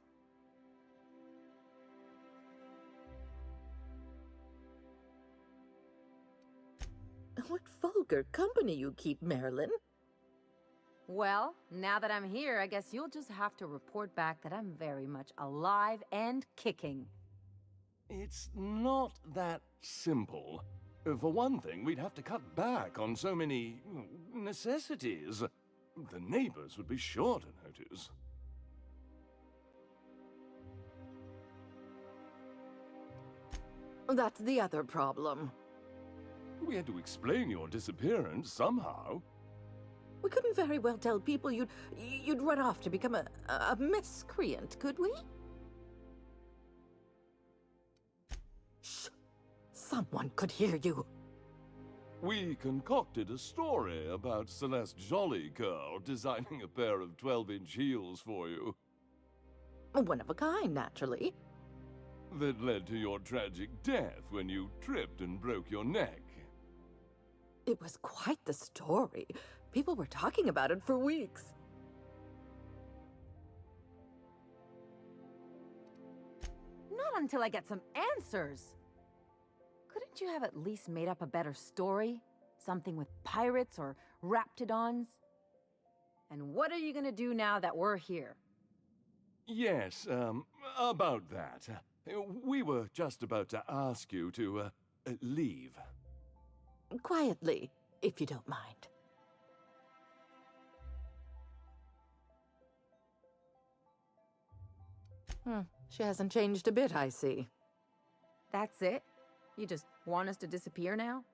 Speaker 24: What vulgar company you keep, Marilyn.
Speaker 11: Well, now that I'm here, I guess you'll just have to report back that I'm very much alive and kicking.
Speaker 12: It's not that simple. For one thing, we'd have to cut back on so many necessities. The neighbors would be sure to notice.
Speaker 24: That's the other problem.
Speaker 12: We had to explain your disappearance somehow.
Speaker 24: We couldn't very well tell people you'd run off to become a miscreant, could we? Shh! Someone could hear you.
Speaker 12: We concocted a story about Celeste Jollycurl designing a pair of 12-inch heels for you.
Speaker 24: One of a kind, naturally.
Speaker 12: That led to your tragic death when you tripped and broke your neck.
Speaker 24: It was quite the story. People were talking about it for weeks.
Speaker 11: Not until I get some answers. Couldn't you have at least made up a better story? Something with pirates or raptidons? And what are you gonna do now that we're here?
Speaker 12: Yes, about that. We were just about to ask you to, leave.
Speaker 24: Quietly, if you don't mind. She hasn't changed a bit, I see.
Speaker 11: That's it? You just want us to disappear now?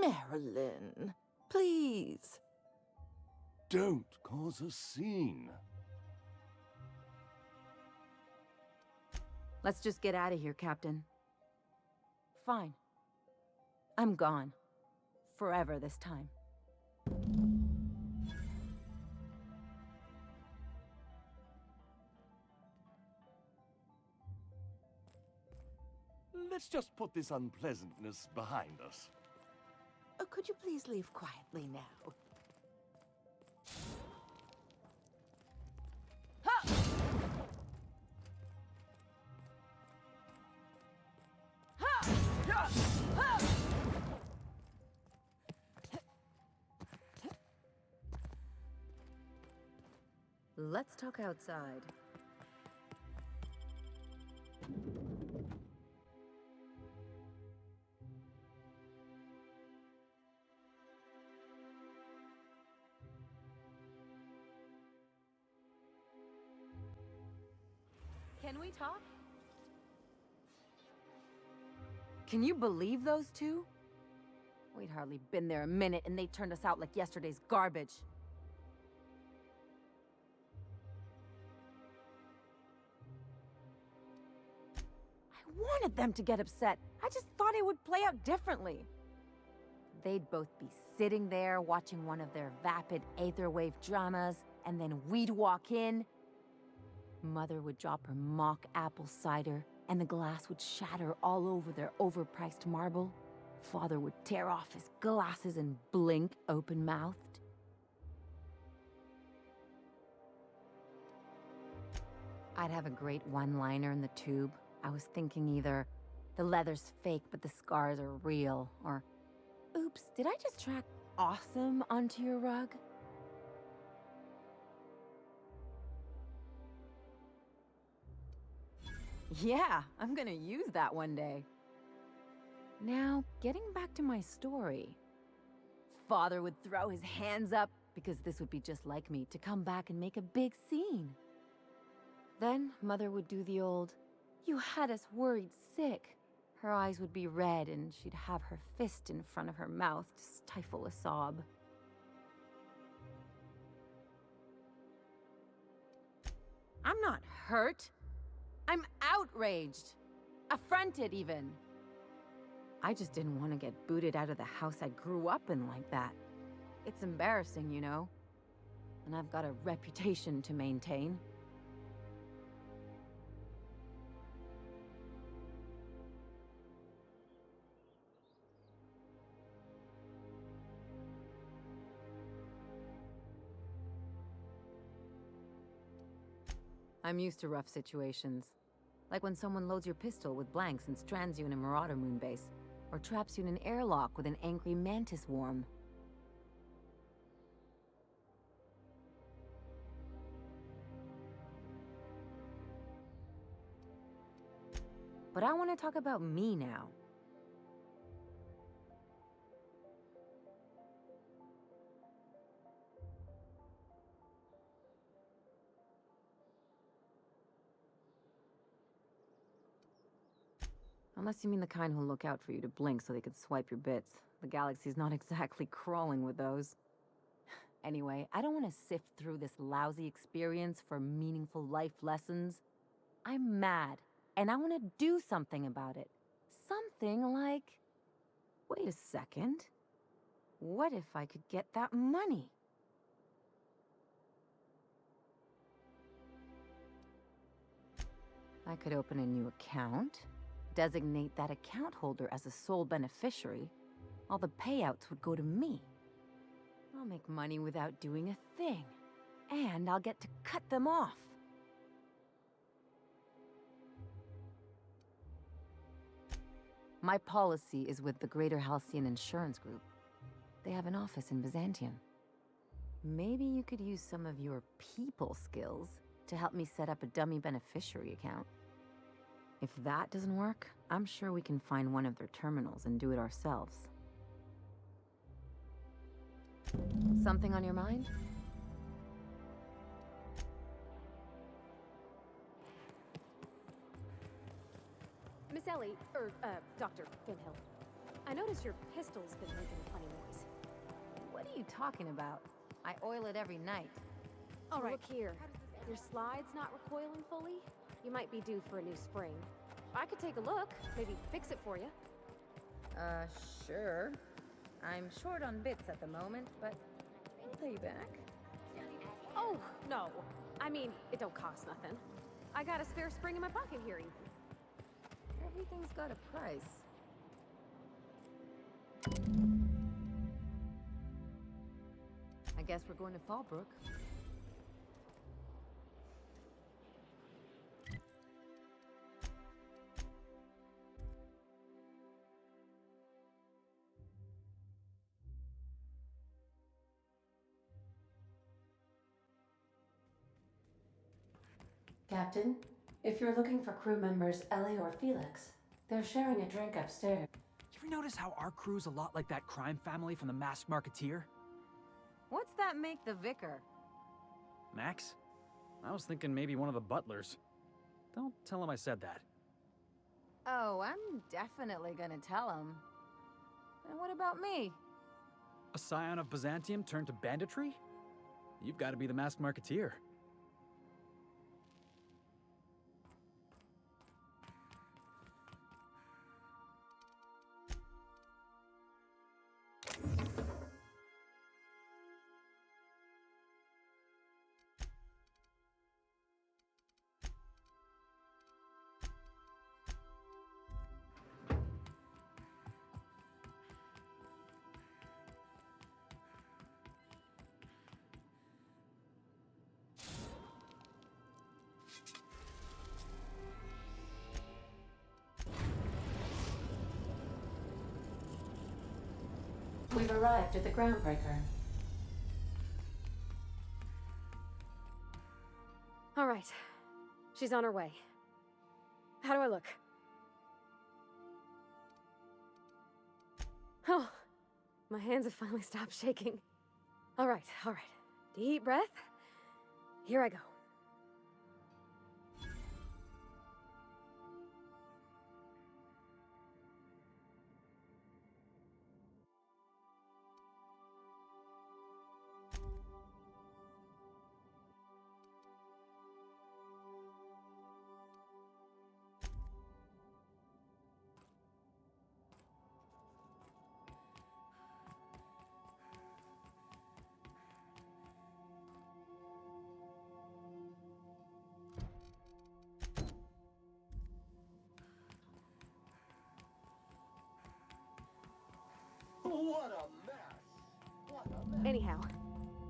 Speaker 24: Marilyn, please.
Speaker 12: Don't cause a scene.
Speaker 11: Let's just get out of here, Captain. Fine. I'm gone. Forever this time.
Speaker 12: Let's just put this unpleasantness behind us.
Speaker 24: Oh, could you please leave quietly now?
Speaker 11: Let's talk outside. Can we talk? Can you believe those two? We'd hardly been there a minute and they turned us out like yesterday's garbage. I wanted them to get upset. I just thought it would play out differently. They'd both be sitting there watching one of their vapid aetherwave dramas, and then we'd walk in. Mother would drop her mock apple cider, and the glass would shatter all over their overpriced marble. Father would tear off his glasses and blink open-mouthed. I'd have a great one-liner in the tube. I was thinking either, the leather's fake but the scars are real, or, oops, did I just track awesome onto your rug? Yeah, I'm gonna use that one day. Now, getting back to my story. Father would throw his hands up, because this would be just like me, to come back and make a big scene. Then, Mother would do the old, "You had us worried sick." Her eyes would be red, and she'd have her fist in front of her mouth to stifle a sob. I'm not hurt. I'm outraged. Affronted, even. I just didn't want to get booted out of the house I grew up in like that. It's embarrassing, you know. And I've got a reputation to maintain. I'm used to rough situations. Like when someone loads your pistol with blanks and strands you in a Marauder moonbase, or traps you in an airlock with an angry mantis worm. But I want to talk about me now. Unless you mean the kind who'll look out for you to blink so they could swipe your bits. The galaxy's not exactly crawling with those. Anyway, I don't want to sift through this lousy experience for meaningful life lessons. I'm mad, and I want to do something about it. Something like... Wait a second. What if I could get that money? I could open a new account. Designate that account holder as a sole beneficiary. All the payouts would go to me. I'll make money without doing a thing. And I'll get to cut them off. My policy is with the Greater Halcyon Insurance Group. They have an office in Byzantium. Maybe you could use some of your people skills to help me set up a dummy beneficiary account. If that doesn't work, I'm sure we can find one of their terminals and do it ourselves. Something on your mind?
Speaker 1: Miss Ellie, Dr. Finhill. I noticed your pistol's been making a funny noise.
Speaker 11: What are you talking about? I oil it every night.
Speaker 1: All right. Look here. Your slide's not recoiling fully? You might be due for a new spring. I could take a look, maybe fix it for you.
Speaker 11: Sure. I'm short on bits at the moment, but I'll pay you back.
Speaker 1: Oh, no. I mean, it don't cost nothing. I got a spare spring in my pocket here even.
Speaker 11: Everything's got a price. I guess we're going to Fallbrook.
Speaker 4: Captain, if you're looking for crew members Ellie or Felix, they're sharing a drink upstairs.
Speaker 6: You ever notice how our crew's a lot like that crime family from The Masked Marketeer?
Speaker 11: What's that make the vicar?
Speaker 6: Max? I was thinking maybe one of the butlers. Don't tell him I said that.
Speaker 11: Oh, I'm definitely gonna tell him. And what about me?
Speaker 6: A scion of Byzantium turned to banditry? You've got to be the Masked Marketeer.
Speaker 4: We've arrived at the groundbreaker.
Speaker 1: All right. She's on her way. How do I look? Oh, my hands have finally stopped shaking. All right, all right. Deep breath. Here I go.
Speaker 5: What a mess! What a mess!
Speaker 1: Anyhow,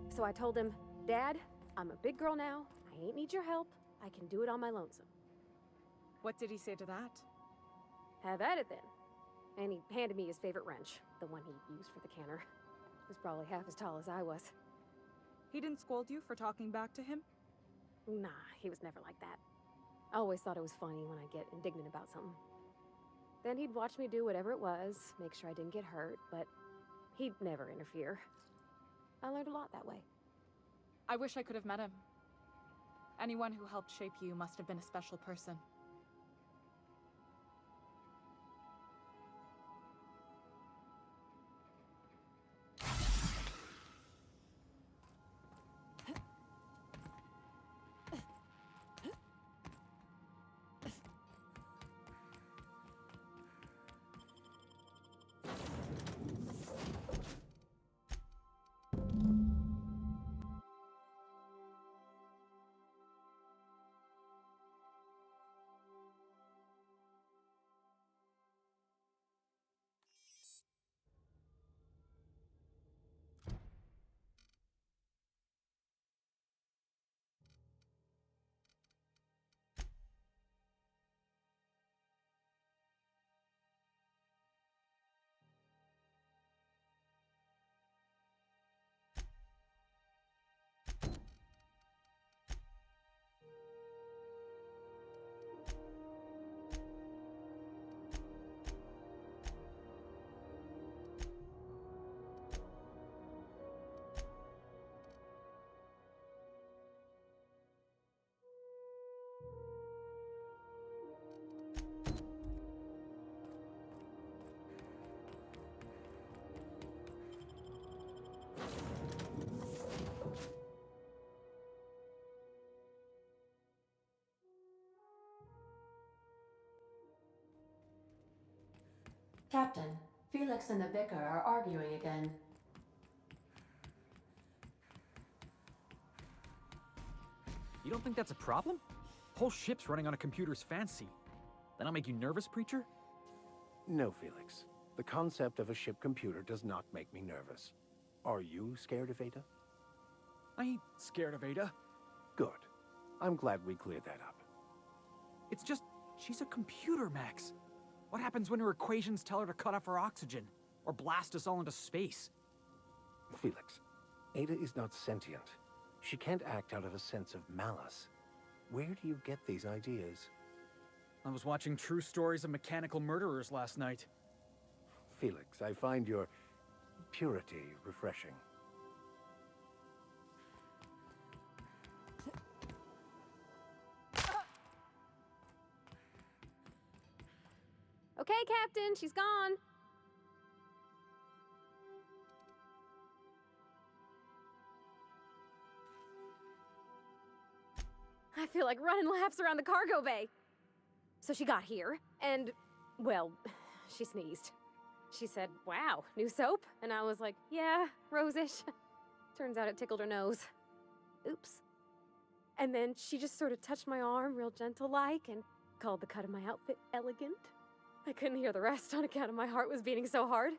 Speaker 1: so I told him, Dad, I'm a big girl now. I ain't need your help. I can do it on my lonesome.
Speaker 3: What did he say to that?
Speaker 1: Have at it then. And he handed me his favorite wrench, the one he used for the canner. He was probably half as tall as I was.
Speaker 3: He didn't scold you for talking back to him?
Speaker 1: Nah, he was never like that. I always thought it was funny when I get indignant about something. Then he'd watch me do whatever it was, make sure I didn't get hurt, but he'd never interfere. I learned a lot that way.
Speaker 3: I wish I could have met him. Anyone who helped shape you must have been a special person.
Speaker 4: Felix and the vicar are arguing again.
Speaker 6: You don't think that's a problem? Whole ship's running on a computer's fancy. That'll make you nervous, preacher?
Speaker 19: No, Felix. The concept of a ship computer does not make me nervous. Are you scared of Ada?
Speaker 6: I ain't scared of Ada.
Speaker 19: Good. I'm glad we cleared that up.
Speaker 6: It's just, she's a computer, Max. What happens when her equations tell her to cut off her oxygen? Or blast us all into space?
Speaker 19: Felix, Ada is not sentient. She can't act out of a sense of malice. Where do you get these ideas?
Speaker 6: I was watching true stories of mechanical murderers last night.
Speaker 19: Felix, I find your purity refreshing.
Speaker 1: Okay, Captain, she's gone. I feel like running laps around the cargo bay. So she got here, and, well, she sneezed. She said, "Wow, new soap?" And I was like, "Yeah, rosish." Turns out it tickled her nose. Oops. And then she just sort of touched my arm real gentle-like and called the cut of my outfit elegant. I couldn't hear the rest on account of my heart was beating so hard.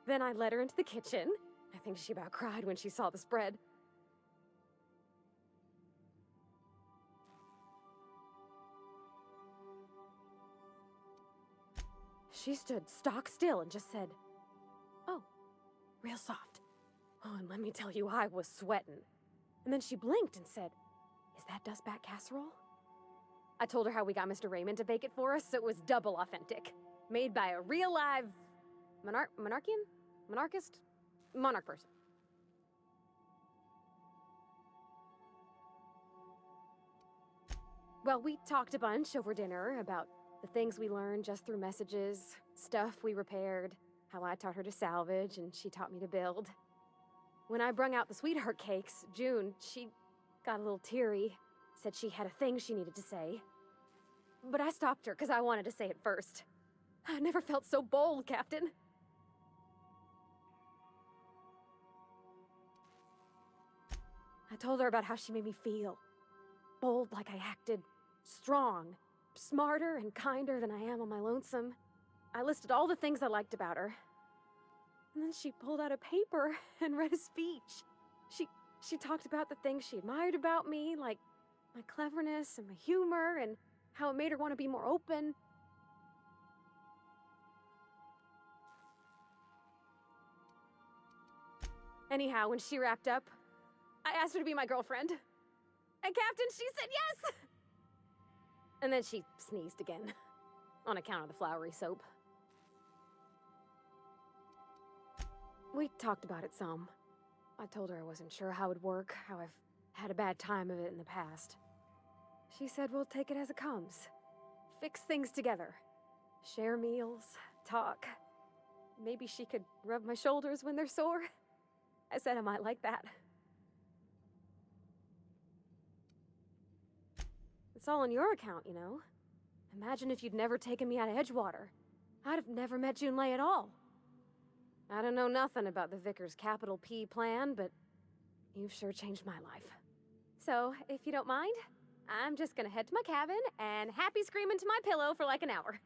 Speaker 1: Then I led her into the kitchen. I think she about cried when she saw the spread. She stood stock still and just said, "Oh," real soft. Oh, and let me tell you, I was sweating. And then she blinked and said, "Is that dustbat casserole?" I told her how we got Mr. Raymond to bake it for us, so it was double authentic. Made by a real live monarch person. Well, we talked a bunch over dinner about the things we learned just through messages, stuff we repaired, how I taught her to salvage and she taught me to build. When I brung out the sweetheart cakes, June, she got a little teary, said she had a thing she needed to say. But I stopped her because I wanted to say it first. I never felt so bold, Captain. I told her about how she made me feel. Bold like I acted, strong, smarter and kinder than I am on my lonesome. I listed all the things I liked about her. And then she pulled out a paper and read a speech. She talked about the things she admired about me, like my cleverness and my humor, and how it made her want to be more open. Anyhow, when she wrapped up, I asked her to be my girlfriend. And Captain, she said yes! And then she sneezed again, on account of the flowery soap. We talked about it some. I told her I wasn't sure how it would work, how I've had a bad time of it in the past. She said we'll take it as it comes. Fix things together. Share meals, talk. Maybe she could rub my shoulders when they're sore. I said I might like that. It's all on your account, you know? Imagine if you'd never taken me out of Edgewater. I'd have never met Junlei at all. I don't know nothing about the Vicar's capital P plan, but you've sure changed my life. So, if you don't mind, I'm just gonna head to my cabin and happy scream into my pillow for like an hour.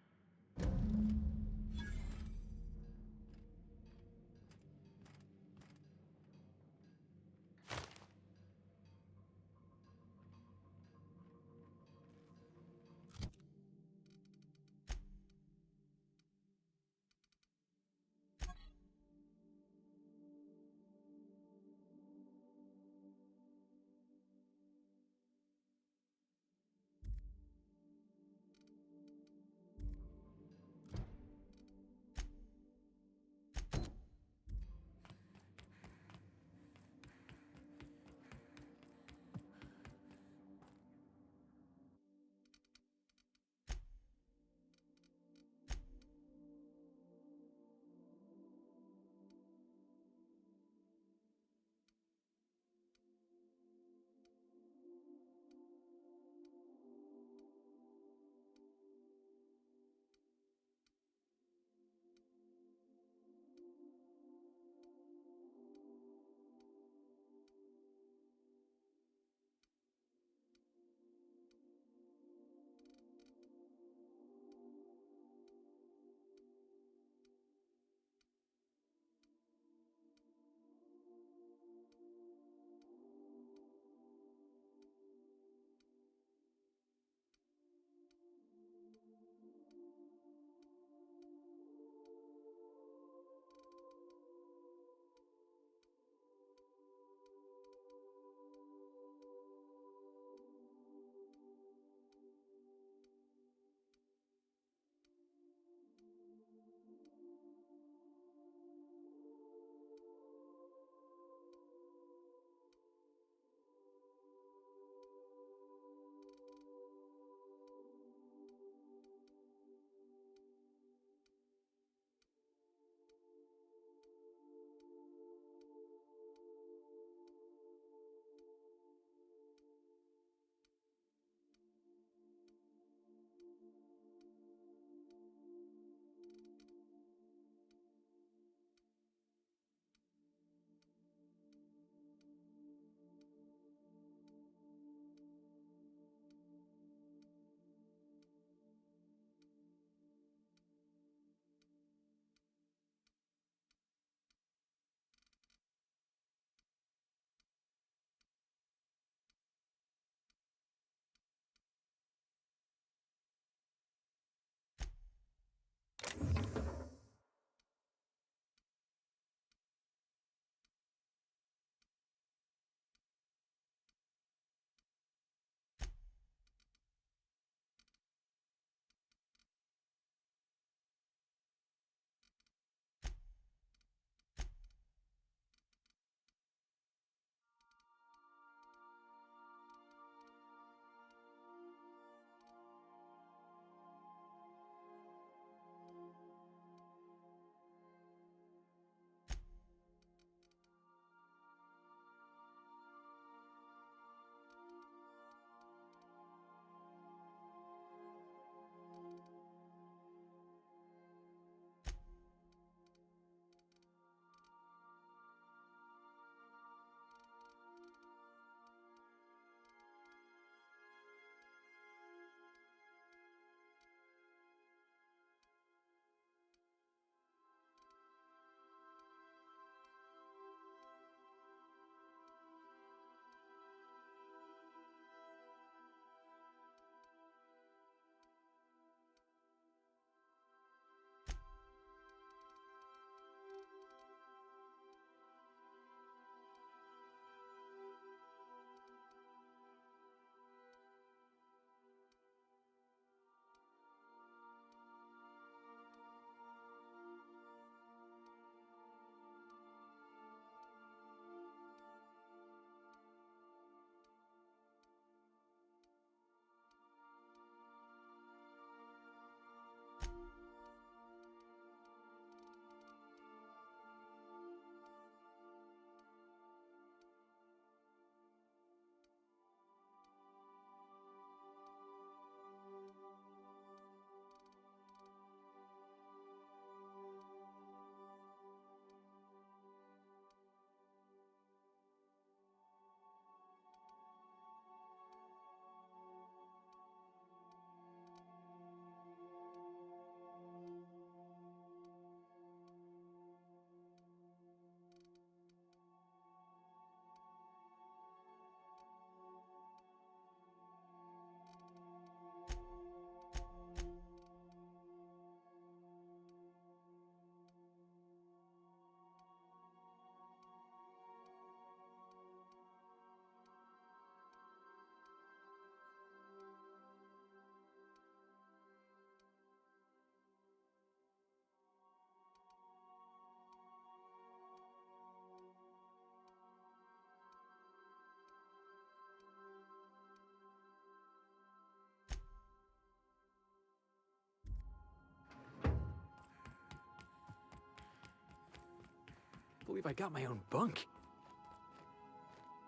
Speaker 6: believe I got my own bunk.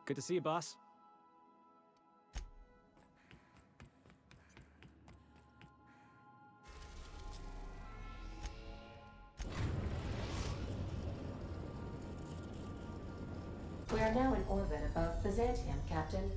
Speaker 6: Good to see you, boss.
Speaker 4: We are now in orbit above Byzantium, Captain.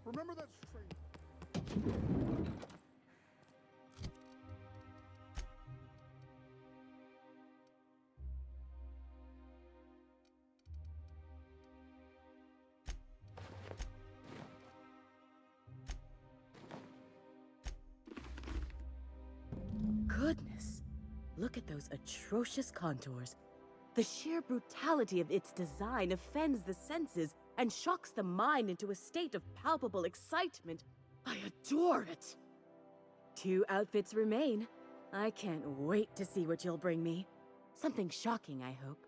Speaker 7: Remember that string?
Speaker 23: Goodness, look at those atrocious contours. The sheer brutality of its design offends the senses and shocks the mind into a state of palpable excitement. I adore it! 2 outfits remain. I can't wait to see what you'll bring me. Something shocking, I hope.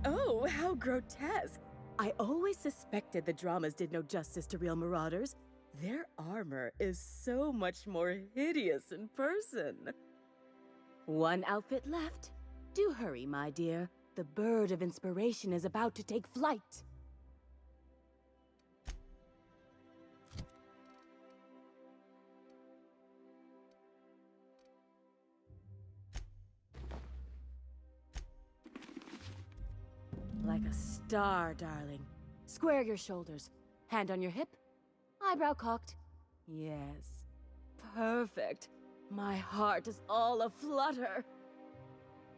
Speaker 23: Oh, how grotesque! I always suspected the dramas did no justice to real marauders. Their armor is so much more hideous in person. 1 outfit left. Do hurry, my dear. The bird of inspiration is about to take flight. Like a star, darling. Square your shoulders. Hand on your hip. Eyebrow cocked. Yes. Perfect. My heart is all aflutter.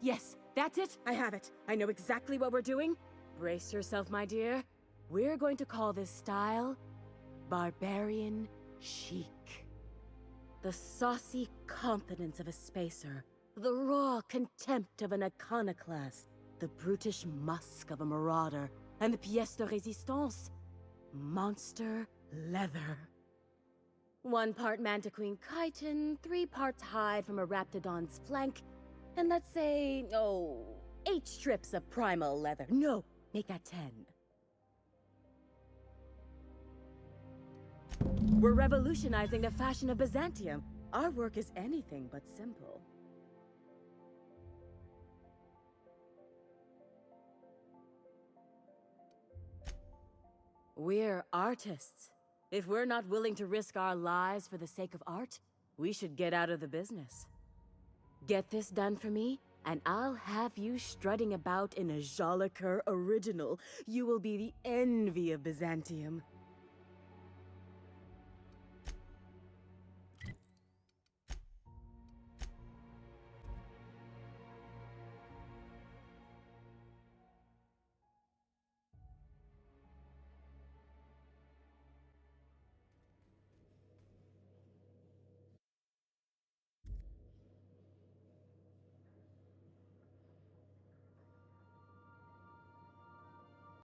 Speaker 23: Yes, that's it. I have it. I know exactly what we're doing. Brace yourself, my dear. We're going to call this style Barbarian Chic. The saucy confidence of a spacer. The raw contempt of an iconoclast. The brutish musk of a marauder, and the pièce de résistance, monster leather. 1 part mantiquine chitin, 3 parts hide from a raptidon's flank, and let's say, 8 strips of primal leather. No, make that 10. We're revolutionizing the fashion of Byzantium. Our work is anything but simple. We're artists. If we're not willing to risk our lives for the sake of art, we should get out of the business. Get this done for me, and I'll have you strutting about in a Jolicoeur original. You will be the envy of Byzantium.